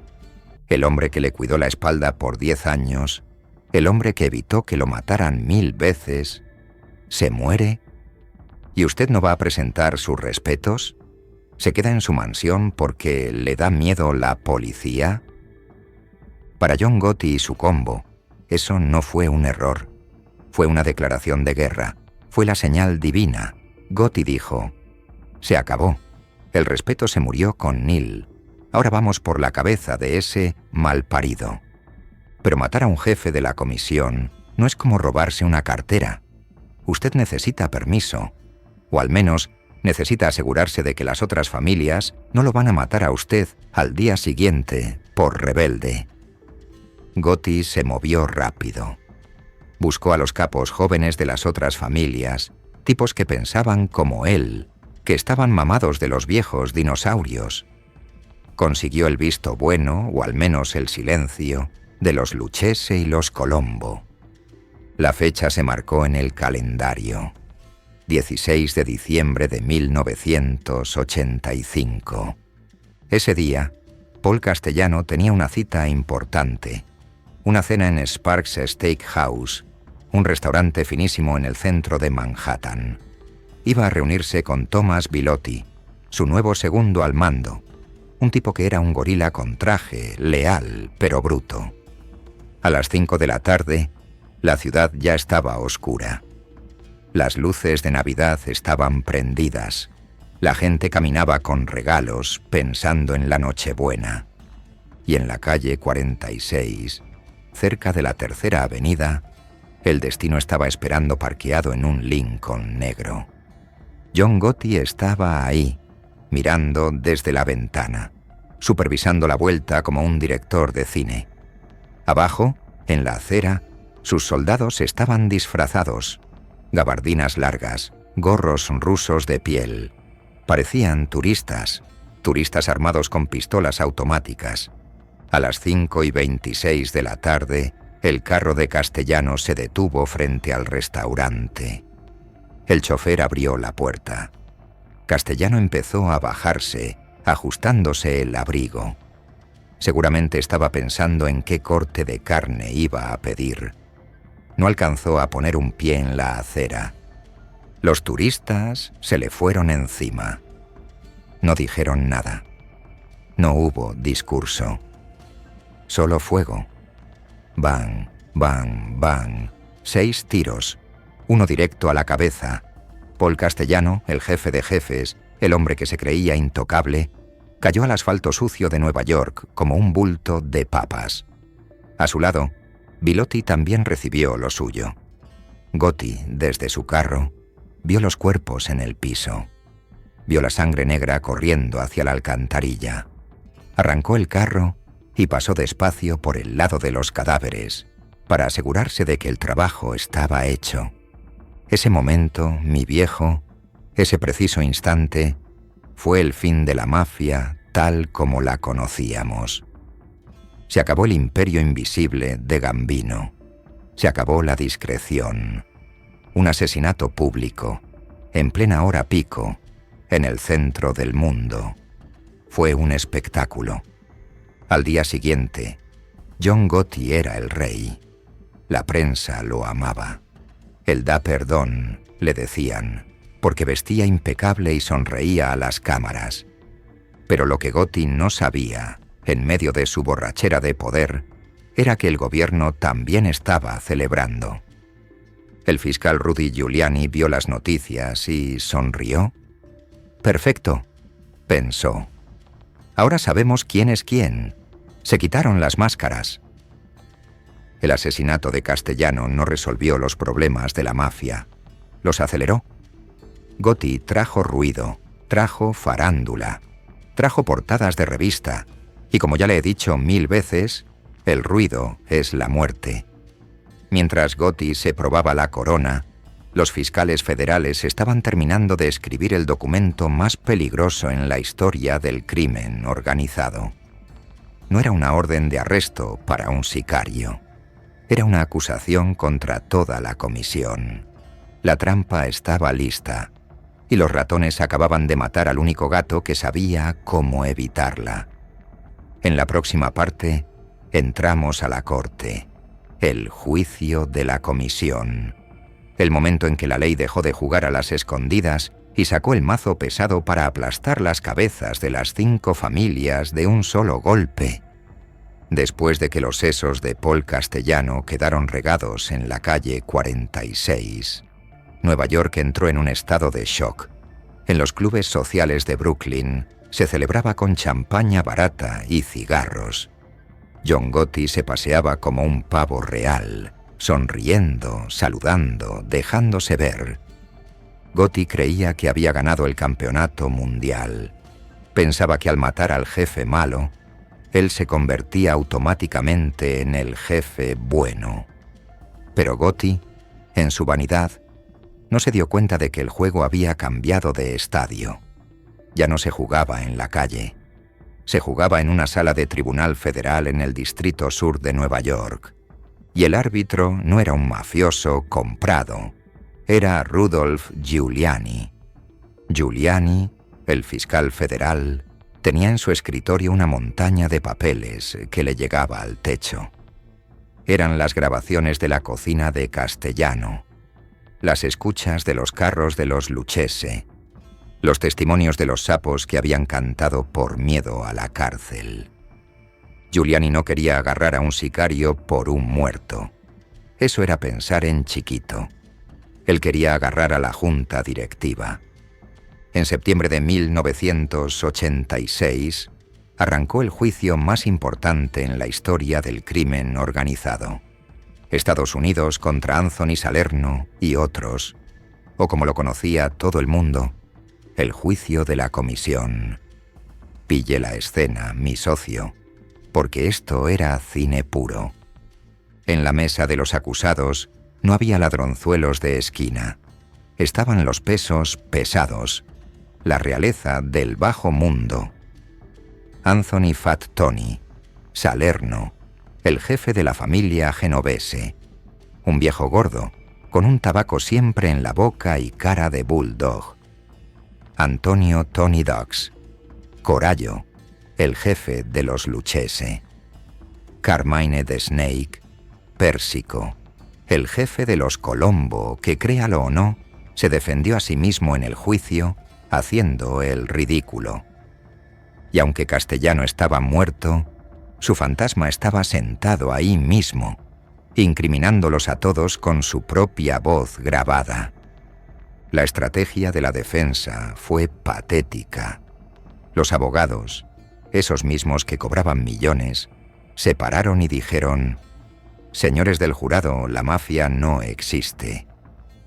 El hombre que le cuidó la espalda por 10 años, el hombre que evitó que lo mataran 1000 veces, se muere. ¿Y usted no va a presentar sus respetos? ¿Se queda en su mansión porque le da miedo la policía? Para John Gotti y su combo, eso no fue un error. Fue una declaración de guerra. Fue la señal divina. Gotti dijo: «Se acabó. El respeto se murió con Neal. Ahora vamos por la cabeza de ese malparido». Pero matar a un jefe de la comisión no es como robarse una cartera. Usted necesita permiso, o al menos necesita asegurarse de que las otras familias no lo van a matar a usted al día siguiente por rebelde. Gotti se movió rápido. Buscó a los capos jóvenes de las otras familias, tipos que pensaban como él, que estaban mamados de los viejos dinosaurios. Consiguió el visto bueno, o al menos el silencio, de los Lucchese y los Colombo. La fecha se marcó en el calendario. 16 de diciembre de 1985. Ese día, Paul Castellano tenía una cita importante. Una cena en Sparks Steakhouse, un restaurante finísimo en el centro de Manhattan. Iba a reunirse con Thomas Bilotti, su nuevo segundo al mando, un tipo que era un gorila con traje, leal pero bruto. A las 5 de la tarde, la ciudad ya estaba oscura. Las luces de Navidad estaban prendidas. La gente caminaba con regalos pensando en la Nochebuena. Y en la calle 46, cerca de la Tercera Avenida, el destino estaba esperando parqueado en un Lincoln negro. John Gotti estaba ahí, mirando desde la ventana, supervisando la vuelta como un director de cine. Abajo, en la acera, sus soldados estaban disfrazados. Gabardinas largas, gorros rusos de piel. Parecían turistas armados con pistolas automáticas. A las 5:26 de la tarde, el carro de Castellano se detuvo frente al restaurante. El chofer abrió la puerta. Castellano empezó a bajarse, ajustándose el abrigo. Seguramente estaba pensando en qué corte de carne iba a pedir. No alcanzó a poner un pie en la acera. Los turistas se le fueron encima. No dijeron nada. No hubo discurso. Solo fuego. Bang, bang, bang. 6 tiros. Uno directo a la cabeza. Paul Castellano, el jefe de jefes, el hombre que se creía intocable, cayó al asfalto sucio de Nueva York como un bulto de papas. A su lado, Bilotti también recibió lo suyo. Gotti, desde su carro, vio los cuerpos en el piso. Vio la sangre negra corriendo hacia la alcantarilla. Arrancó el carro y pasó despacio por el lado de los cadáveres para asegurarse de que el trabajo estaba hecho. Ese momento, mi viejo, ese preciso instante, fue el fin de la mafia tal como la conocíamos. Se acabó el imperio invisible de Gambino. Se acabó la discreción. Un asesinato público, en plena hora pico, en el centro del mundo. Fue un espectáculo. Al día siguiente, John Gotti era el rey. La prensa lo amaba. El da perdón, le decían, porque vestía impecable y sonreía a las cámaras. Pero lo que Gotti no sabía, en medio de su borrachera de poder, era que el gobierno también estaba celebrando. El fiscal Rudy Giuliani vio las noticias y sonrió. «Perfecto», pensó. «Ahora sabemos quién es quién. Se quitaron las máscaras». El asesinato de Castellano no resolvió los problemas de la mafia. Los aceleró. Gotti trajo ruido, trajo farándula, trajo portadas de revista, y como ya le he dicho 1000 veces, el ruido es la muerte. Mientras Gotti se probaba la corona, los fiscales federales estaban terminando de escribir el documento más peligroso en la historia del crimen organizado. No era una orden de arresto para un sicario. Era una acusación contra toda la comisión. La trampa estaba lista, y los ratones acababan de matar al único gato que sabía cómo evitarla. En la próxima parte, entramos a la corte. El juicio de la comisión. El momento en que la ley dejó de jugar a las escondidas y sacó el mazo pesado para aplastar las cabezas de las 5 familias de un solo golpe. Después de que los sesos de Paul Castellano quedaron regados en la calle 46, Nueva York entró en un estado de shock. En los clubes sociales de Brooklyn se celebraba con champaña barata y cigarros. John Gotti se paseaba como un pavo real, sonriendo, saludando, dejándose ver. Gotti creía que había ganado el campeonato mundial. Pensaba que al matar al jefe malo, él se convertía automáticamente en el jefe bueno. Pero Gotti, en su vanidad, no se dio cuenta de que el juego había cambiado de estadio. Ya no se jugaba en la calle. Se jugaba en una sala de tribunal federal en el distrito sur de Nueva York. Y el árbitro no era un mafioso comprado. Era Rudolph Giuliani. Giuliani, el fiscal federal, tenía en su escritorio una montaña de papeles que le llegaba al techo. Eran las grabaciones de la cocina de Castellano, las escuchas de los carros de los Lucchese, los testimonios de los sapos que habían cantado por miedo a la cárcel. Giuliani no quería agarrar a un sicario por un muerto. Eso era pensar en chiquito. Él quería agarrar a la junta directiva. En septiembre de 1986, arrancó el juicio más importante en la historia del crimen organizado. Estados Unidos contra Anthony Salerno y otros, o como lo conocía todo el mundo, el juicio de la comisión. Pille la escena, mi socio, porque esto era cine puro. En la mesa de los acusados no había ladronzuelos de esquina. Estaban los pesos pesados, la realeza del bajo mundo. Anthony Fat Tony, Salerno, el jefe de la familia genovese, un viejo gordo, con un tabaco siempre en la boca y cara de bulldog. Antonio Tony Dogs, Corallo, el jefe de los Lucchese. Carmine the Snake, Pérsico, el jefe de los Colombo, que créalo o no, se defendió a sí mismo en el juicio, haciendo el ridículo. y aunque Castellano estaba muerto, su fantasma estaba sentado ahí mismo, incriminándolos a todos con su propia voz grabada. La estrategia de la defensa fue patética. Los abogados, esos mismos que cobraban millones, se pararon y dijeron: «Señores del jurado, la mafia no existe.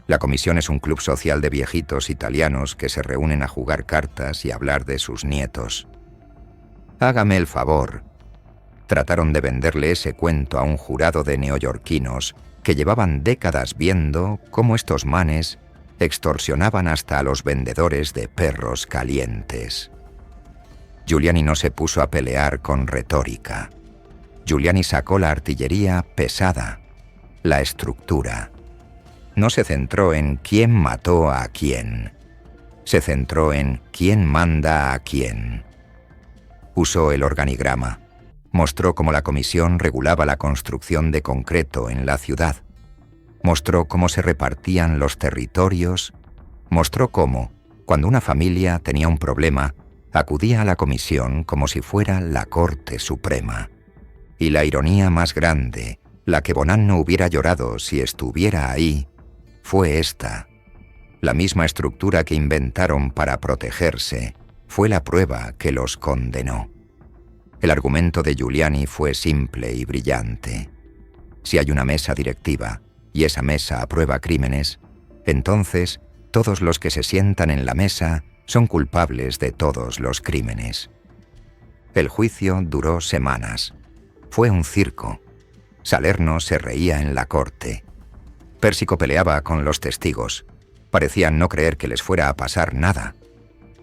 La comisión es un club social de viejitos italianos que se reúnen a jugar cartas y hablar de sus nietos. Hágame el favor». Trataron de venderle ese cuento a un jurado de neoyorquinos que llevaban décadas viendo cómo estos manes extorsionaban hasta a los vendedores de perros calientes. Giuliani no se puso a pelear con retórica. Giuliani sacó la artillería pesada, la estructura. No se centró en quién mató a quién. Se centró en quién manda a quién. Usó el organigrama. Mostró cómo la comisión regulaba la construcción de concreto en la ciudad. Mostró cómo se repartían los territorios. Mostró cómo, cuando una familia tenía un problema, acudía a la comisión como si fuera la Corte Suprema. Y la ironía más grande, la que Bonanno hubiera llorado si estuviera ahí, fue esta. La misma estructura que inventaron para protegerse fue la prueba que los condenó. El argumento de Giuliani fue simple y brillante. Si hay una mesa directiva y esa mesa aprueba crímenes, entonces todos los que se sientan en la mesa son culpables de todos los crímenes. El juicio duró semanas. Fue un circo. Salerno se reía en la corte. Pérsico peleaba con los testigos. Parecían no creer que les fuera a pasar nada.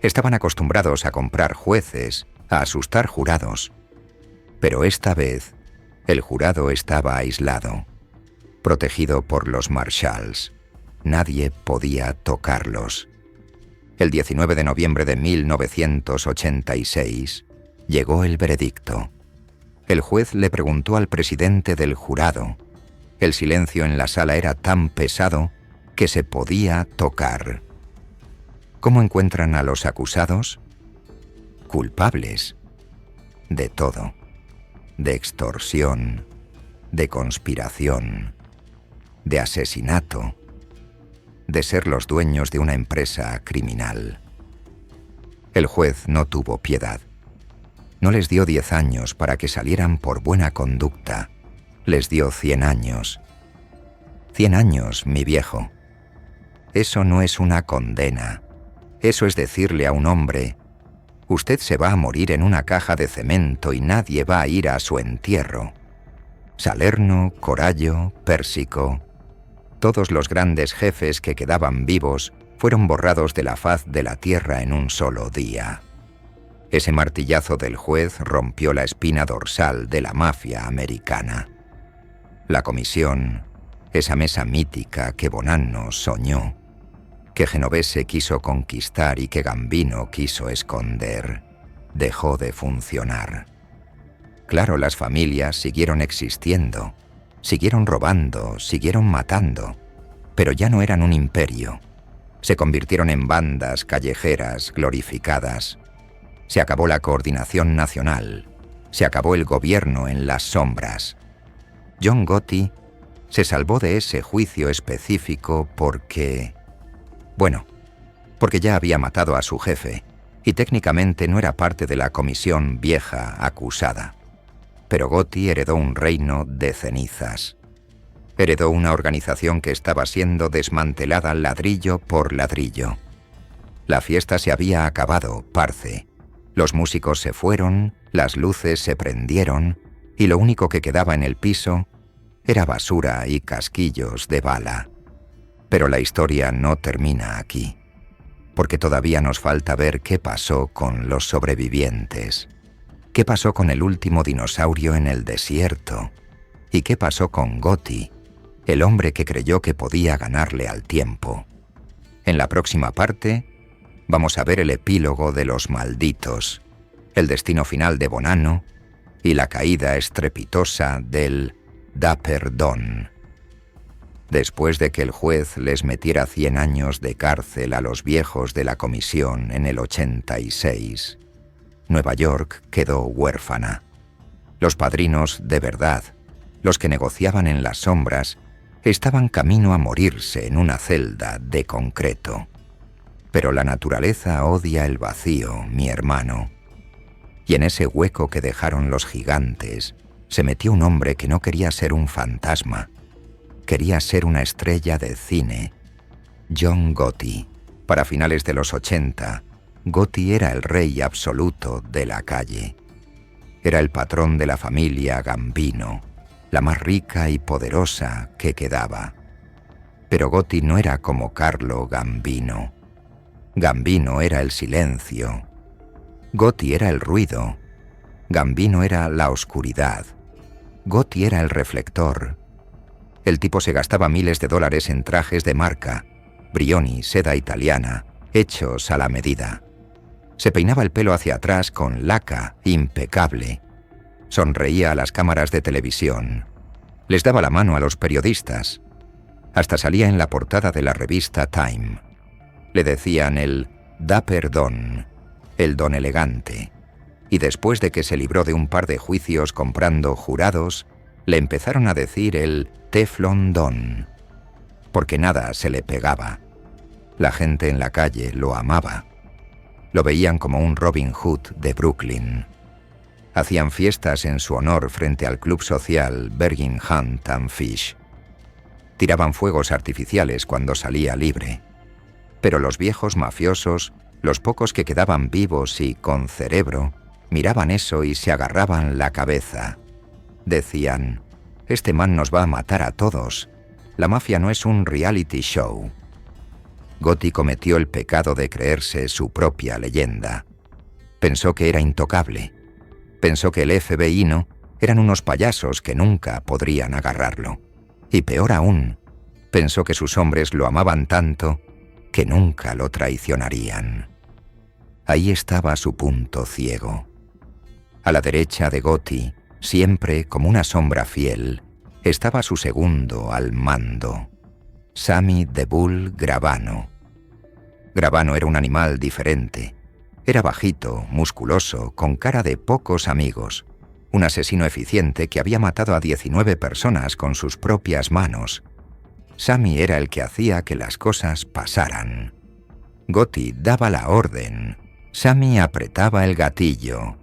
Estaban acostumbrados a comprar jueces, a asustar jurados. Pero esta vez, el jurado estaba aislado, protegido por los marshals. Nadie podía tocarlos. El 19 de noviembre de 1986 llegó el veredicto. El juez le preguntó al presidente del jurado. El silencio en la sala era tan pesado que se podía tocar. ¿Cómo encuentran a los acusados? Culpables. De todo. De extorsión, de conspiración, de asesinato, de ser los dueños de una empresa criminal. El juez no tuvo piedad. No les dio 10 años para que salieran por buena conducta. Les dio 100 años. 100 años, mi viejo. Eso no es una condena. Eso es decirle a un hombre: usted se va a morir en una caja de cemento y nadie va a ir a su entierro. Salerno, Corallo, Pérsico, todos los grandes jefes que quedaban vivos fueron borrados de la faz de la tierra en un solo día. Ese martillazo del juez rompió la espina dorsal de la mafia americana. La comisión, esa mesa mítica que Bonanno soñó, que Genovese quiso conquistar y que Gambino quiso esconder, dejó de funcionar. Claro, las familias siguieron existiendo, siguieron robando, siguieron matando, pero ya no eran un imperio. Se convirtieron en bandas callejeras glorificadas. Se acabó la coordinación nacional. Se acabó el gobierno en las sombras. John Gotti se salvó de ese juicio específico porque ya había matado a su jefe y técnicamente no era parte de la comisión vieja acusada. Pero Gotti heredó un reino de cenizas. Heredó una organización que estaba siendo desmantelada ladrillo por ladrillo. La fiesta se había acabado, parce. Los músicos se fueron, las luces se prendieron y lo único que quedaba en el piso era basura y casquillos de bala. Pero la historia no termina aquí, porque todavía nos falta ver qué pasó con los sobrevivientes, qué pasó con el último dinosaurio en el desierto y qué pasó con Gotti, el hombre que creyó que podía ganarle al tiempo. En la próxima parte vamos a ver el epílogo de los malditos, el destino final de Bonanno y la caída estrepitosa del Dapper Don. Después de que el juez les metiera 100 años de cárcel a los viejos de la comisión en el 86, Nueva York quedó huérfana. Los padrinos de verdad, los que negociaban en las sombras, estaban camino a morirse en una celda de concreto. Pero la naturaleza odia el vacío, mi hermano. Y en ese hueco que dejaron los gigantes, se metió un hombre que no quería ser un fantasma. Quería ser una estrella de cine. John Gotti. Para finales de los 80, Gotti era el rey absoluto de la calle. Era el patrón de la familia Gambino, la más rica y poderosa que quedaba. Pero Gotti no era como Carlo Gambino. Gambino era el silencio. Gotti era el ruido. Gambino era la oscuridad. Gotti era el reflector. El tipo se gastaba miles de dólares en trajes de marca, Brioni, seda italiana, hechos a la medida. Se peinaba el pelo hacia atrás con laca impecable. Sonreía a las cámaras de televisión. Les daba la mano a los periodistas. Hasta salía en la portada de la revista Time. Le decían el Dapper Don, el don elegante. Y después de que se libró de un par de juicios comprando jurados, le empezaron a decir el Teflon Don, porque nada se le pegaba. La gente en la calle lo amaba. Lo veían como un Robin Hood de Brooklyn. Hacían fiestas en su honor frente al club social Bergin Hunt and Fish. Tiraban fuegos artificiales cuando salía libre. Pero los viejos mafiosos, los pocos que quedaban vivos y con cerebro, miraban eso y se agarraban la cabeza. Decían, este man nos va a matar a todos. La mafia no es un reality show. Gotti cometió el pecado de creerse su propia leyenda. Pensó que era intocable. Pensó que el FBI no eran unos payasos que nunca podrían agarrarlo. Y peor aún, pensó que sus hombres lo amaban tanto que nunca lo traicionarían. Ahí estaba su punto ciego. A la derecha de Gotti, siempre como una sombra fiel, estaba su segundo al mando, Sammy the Bull Gravano. Gravano era un animal diferente. Era bajito, musculoso, con cara de pocos amigos. Un asesino eficiente que había matado a 19 personas con sus propias manos. Sammy era el que hacía que las cosas pasaran. Gotti daba la orden. Sammy apretaba el gatillo.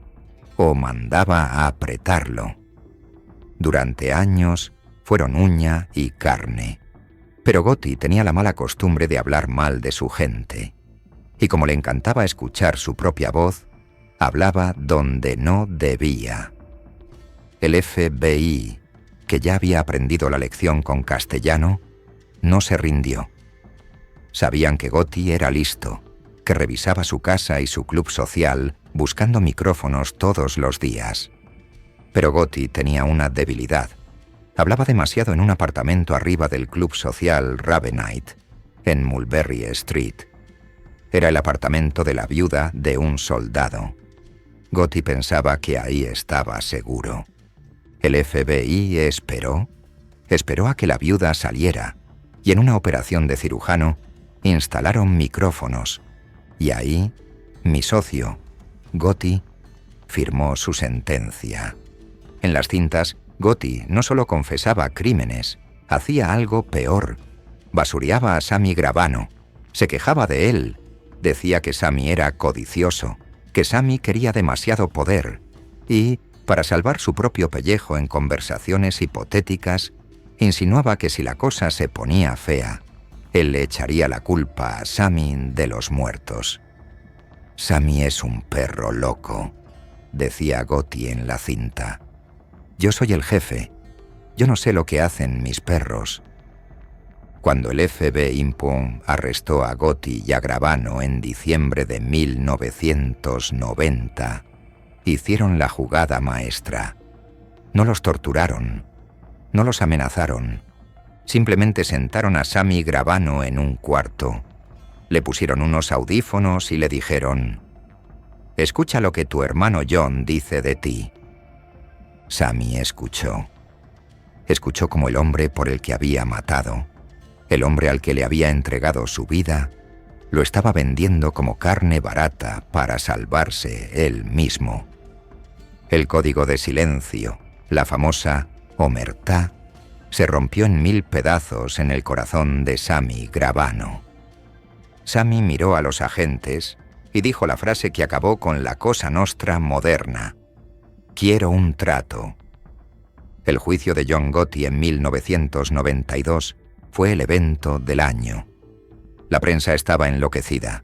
O mandaba a apretarlo. Durante años fueron uña y carne. Pero Gotti tenía la mala costumbre de hablar mal de su gente. Y como le encantaba escuchar su propia voz, hablaba donde no debía. El FBI, que ya había aprendido la lección con castellano, no se rindió. Sabían que Gotti era listo, que revisaba su casa y su club social buscando micrófonos todos los días. Pero Gotti tenía una debilidad. Hablaba demasiado en un apartamento arriba del club social Ravenite, en Mulberry Street. Era el apartamento de la viuda de un soldado. Gotti pensaba que ahí estaba seguro. El FBI esperó a que la viuda saliera, y en una operación de cirujano instalaron micrófonos. Y ahí, mi socio, Gotti, firmó su sentencia. En las cintas, Gotti no solo confesaba crímenes, hacía algo peor. Basureaba a Sammy Gravano, se quejaba de él, decía que Sammy era codicioso, que Sammy quería demasiado poder y, para salvar su propio pellejo en conversaciones hipotéticas, insinuaba que si la cosa se ponía fea, él le echaría la culpa a Sammy de los muertos. Sammy es un perro loco, decía Gotti en la cinta. Yo soy el jefe. Yo no sé lo que hacen mis perros. Cuando el FBI arrestó a Gotti y a Gravano en diciembre de 1990, hicieron la jugada maestra. No los torturaron, no los amenazaron. Simplemente sentaron a Sammy Gravano en un cuarto. Le pusieron unos audífonos y le dijeron: «Escucha lo que tu hermano John dice de ti». Sammy escuchó. Escuchó como el hombre por el que había matado, el hombre al que le había entregado su vida, Lo estaba vendiendo como carne barata para salvarse él mismo. El código de silencio, la famosa omertá, se rompió en 1000 pedazos en el corazón de Sami Gravano. Sami miró a los agentes y dijo la frase que acabó con la Cosa Nostra moderna: «Quiero un trato». El juicio de John Gotti en 1992 fue el evento del año. La prensa estaba enloquecida.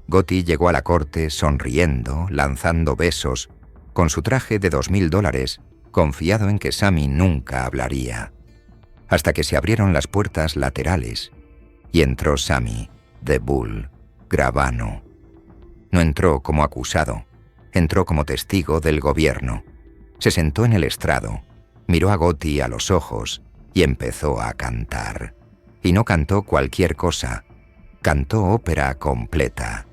Gotti llegó a la corte sonriendo, lanzando besos, con su traje de $2000, confiado en que Sami nunca hablaría. Hasta que se abrieron las puertas laterales y entró Sami, The Bull, Gravano. No entró como acusado, entró como testigo del gobierno. Se sentó en el estrado, miró a Gotti a los ojos y empezó a cantar. Y no cantó cualquier cosa, cantó ópera completa.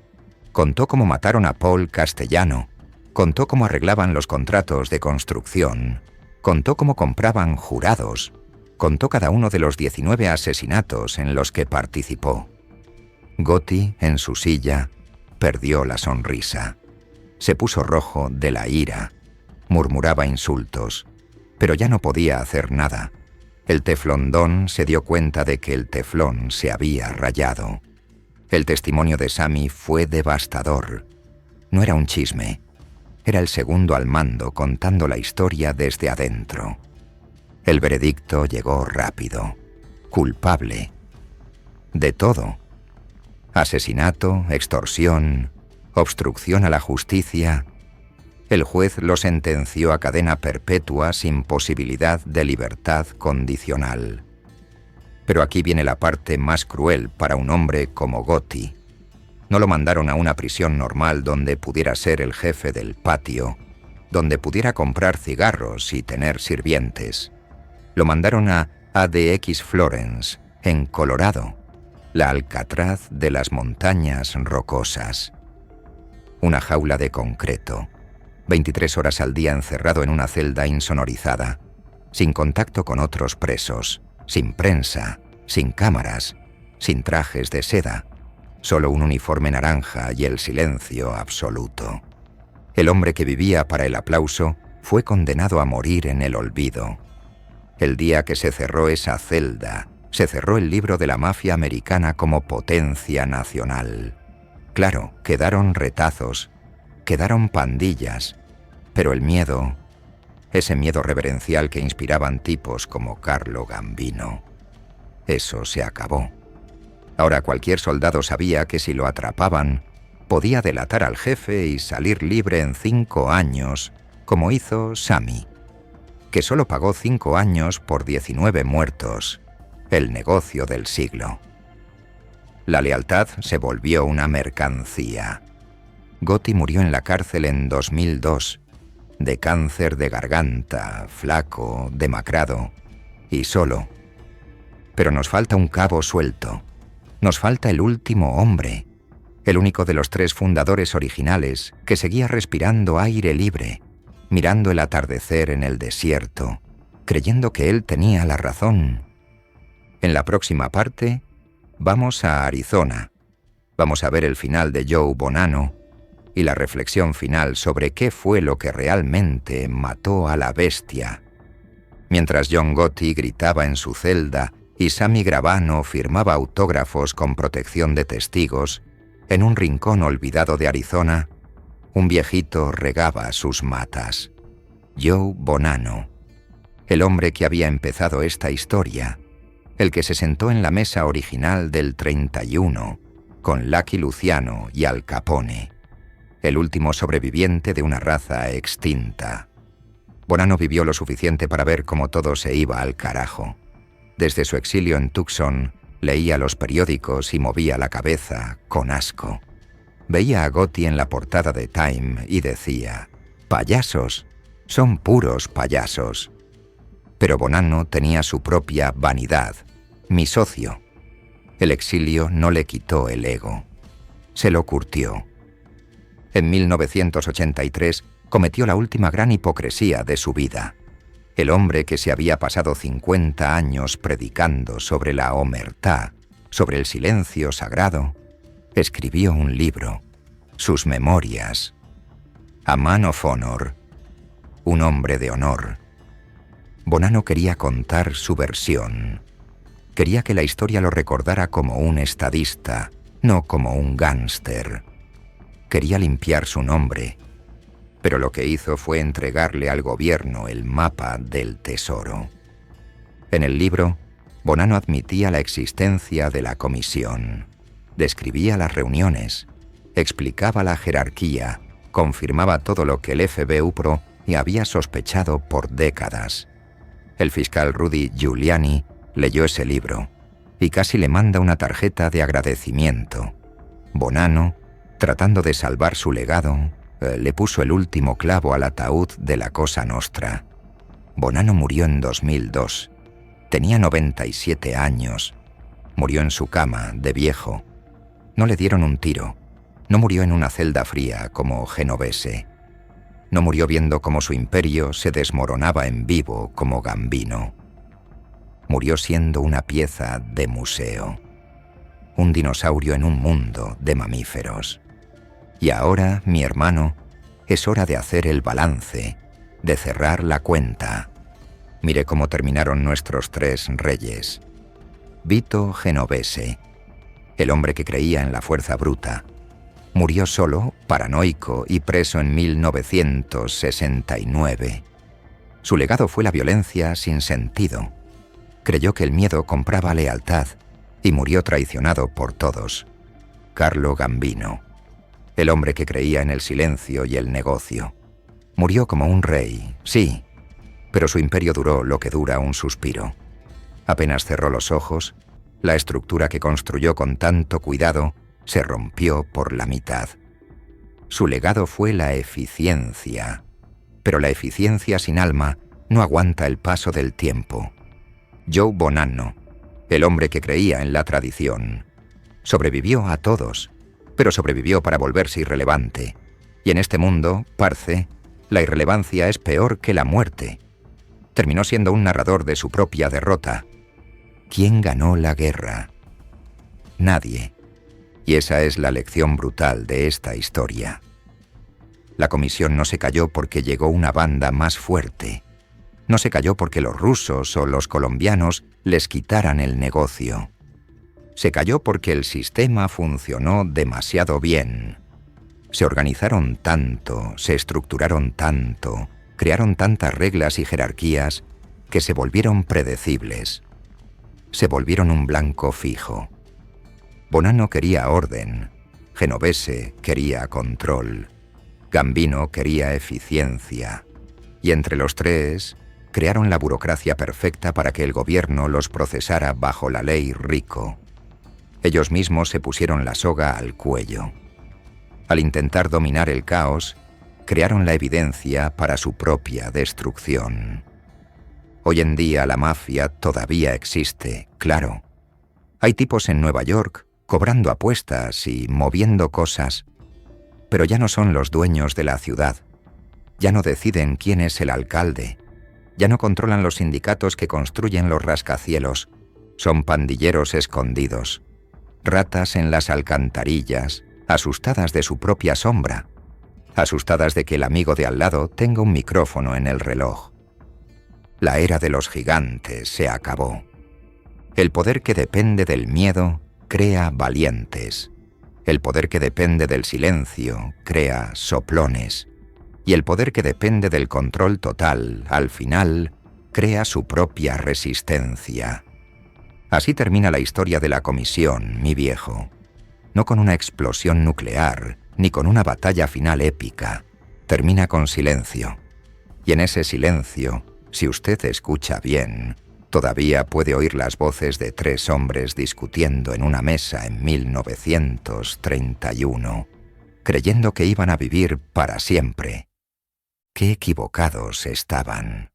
Contó cómo mataron a Paul Castellano, contó cómo arreglaban los contratos de construcción, contó cómo compraban jurados, contó cada uno de los 19 asesinatos en los que participó. Gotti, en su silla, perdió la sonrisa. Se puso rojo de la ira, murmuraba insultos, pero ya no podía hacer nada. El teflondón se dio cuenta de que el teflón se había rayado. El testimonio de Sami fue devastador. No era un chisme, era el segundo al mando contando la historia desde adentro. El veredicto llegó rápido. Culpable. De todo. Asesinato, extorsión, obstrucción a la justicia. El juez lo sentenció a cadena perpetua sin posibilidad de libertad condicional. Pero aquí viene la parte más cruel para un hombre como Gotti. No lo mandaron a una prisión normal donde pudiera ser el jefe del patio, donde pudiera comprar cigarros y tener sirvientes. Lo mandaron a ADX Florence, en Colorado, la Alcatraz de las montañas rocosas. Una jaula de concreto, 23 horas al día encerrado en una celda insonorizada, sin contacto con otros presos, sin prensa, sin cámaras, sin trajes de seda, solo un uniforme naranja y el silencio absoluto. El hombre que vivía para el aplauso fue condenado a morir en el olvido. El día que se cerró esa celda, se cerró el libro de la mafia americana como potencia nacional. Claro, quedaron retazos, quedaron pandillas, pero el miedo, ese miedo reverencial que inspiraban tipos como Carlo Gambino, eso se acabó. Ahora cualquier soldado sabía que si lo atrapaban, podía delatar al jefe y salir libre en 5 años, como hizo Sami, que solo pagó 5 años por 19 muertos, el negocio del siglo. La lealtad se volvió una mercancía. Gotti murió en la cárcel en 2002, de cáncer de garganta, flaco, demacrado y solo. Pero nos falta un cabo suelto. Nos falta el último hombre, el único de los 3 fundadores originales que seguía respirando aire libre, mirando el atardecer en el desierto, creyendo que él tenía la razón. En la próxima parte, vamos a Arizona. Vamos a ver el final de Joe Bonanno y la reflexión final sobre qué fue lo que realmente mató a la bestia. Mientras John Gotti gritaba en su celda y Sami Gravano firmaba autógrafos con protección de testigos, en un rincón olvidado de Arizona, un viejito regaba sus matas. Joe Bonanno, el hombre que había empezado esta historia, el que se sentó en la mesa original del 31, con Lucky Luciano y Al Capone, el último sobreviviente de una raza extinta. Bonanno vivió lo suficiente para ver cómo todo se iba al carajo. Desde su exilio en Tucson, leía los periódicos y movía la cabeza con asco. Veía a Gotti en la portada de Time y decía: «Payasos, son puros payasos». Pero Bonanno tenía su propia vanidad, mi socio. El exilio no le quitó el ego, se lo curtió. En 1983 cometió la última gran hipocresía de su vida. El hombre que se había pasado 50 años predicando sobre la omertá, sobre el silencio sagrado, Escribió un libro, sus memorias, A Man of Honor, un hombre de honor. Bonanno quería contar su versión. Quería que la historia lo recordara como un estadista, no como un gángster. Quería limpiar su nombre, pero lo que hizo fue entregarle al gobierno el mapa del tesoro. En el libro, Bonanno admitía la existencia de la comisión, describía las reuniones, explicaba la jerarquía, confirmaba todo lo que el FBI había sospechado por décadas. El fiscal Rudy Giuliani leyó ese libro y casi le manda una tarjeta de agradecimiento. Bonanno, tratando de salvar su legado, le puso el último clavo al ataúd de la Cosa Nostra. Bonanno murió en 2002. Tenía 97 años. Murió en su cama, de viejo. No le dieron un tiro. No murió en una celda fría como Genovese. No murió viendo cómo su imperio se desmoronaba en vivo como Gambino. Murió siendo una pieza de museo. Un dinosaurio en un mundo de mamíferos. Y ahora, mi hermano, es hora de hacer el balance, de cerrar la cuenta. Mire cómo terminaron nuestros 3 reyes. Vito Genovese, el hombre que creía en la fuerza bruta, murió solo, paranoico y preso en 1969. Su legado fue la violencia sin sentido. Creyó que el miedo compraba lealtad y murió traicionado por todos. Carlo Gambino, el hombre que creía en el silencio y el negocio. Murió como un rey, sí, pero su imperio duró lo que dura un suspiro. Apenas cerró los ojos, la estructura que construyó con tanto cuidado se rompió por la mitad. Su legado fue la eficiencia, pero la eficiencia sin alma no aguanta el paso del tiempo. Joe Bonanno, el hombre que creía en la tradición, sobrevivió a todos, pero sobrevivió para volverse irrelevante. Y en este mundo, parce, la irrelevancia es peor que la muerte. Terminó siendo un narrador de su propia derrota. ¿Quién ganó la guerra? Nadie. Y esa es la lección brutal de esta historia. La comisión no se cayó porque llegó una banda más fuerte. No se cayó porque los rusos o los colombianos les quitaran el negocio. Se cayó porque el sistema funcionó demasiado bien. Se organizaron tanto, se estructuraron tanto, crearon tantas reglas y jerarquías que se volvieron predecibles. Se volvieron un blanco fijo. Bonanno quería orden, Genovese quería control, Gambino quería eficiencia, y entre los 3 crearon la burocracia perfecta para que el gobierno los procesara bajo la ley Rico. Ellos mismos se pusieron la soga al cuello. Al intentar dominar el caos, crearon la evidencia para su propia destrucción. Hoy en día la mafia todavía existe, claro. Hay tipos en Nueva York cobrando apuestas y moviendo cosas, pero ya no son los dueños de la ciudad. Ya no deciden quién es el alcalde. Ya no controlan los sindicatos que construyen los rascacielos. Son pandilleros escondidos. Ratas en las alcantarillas, asustadas de su propia sombra. Asustadas de que el amigo de al lado tenga un micrófono en el reloj. La era de los gigantes se acabó. El poder que depende del miedo crea valientes. El poder que depende del silencio crea soplones. Y el poder que depende del control total, al final, crea su propia resistencia. Así termina la historia de la comisión, mi viejo. No con una explosión nuclear, ni con una batalla final épica. Termina con silencio. Y en ese silencio, si usted escucha bien, todavía puede oír las voces de 3 hombres discutiendo en una mesa en 1931, creyendo que iban a vivir para siempre. Qué equivocados estaban.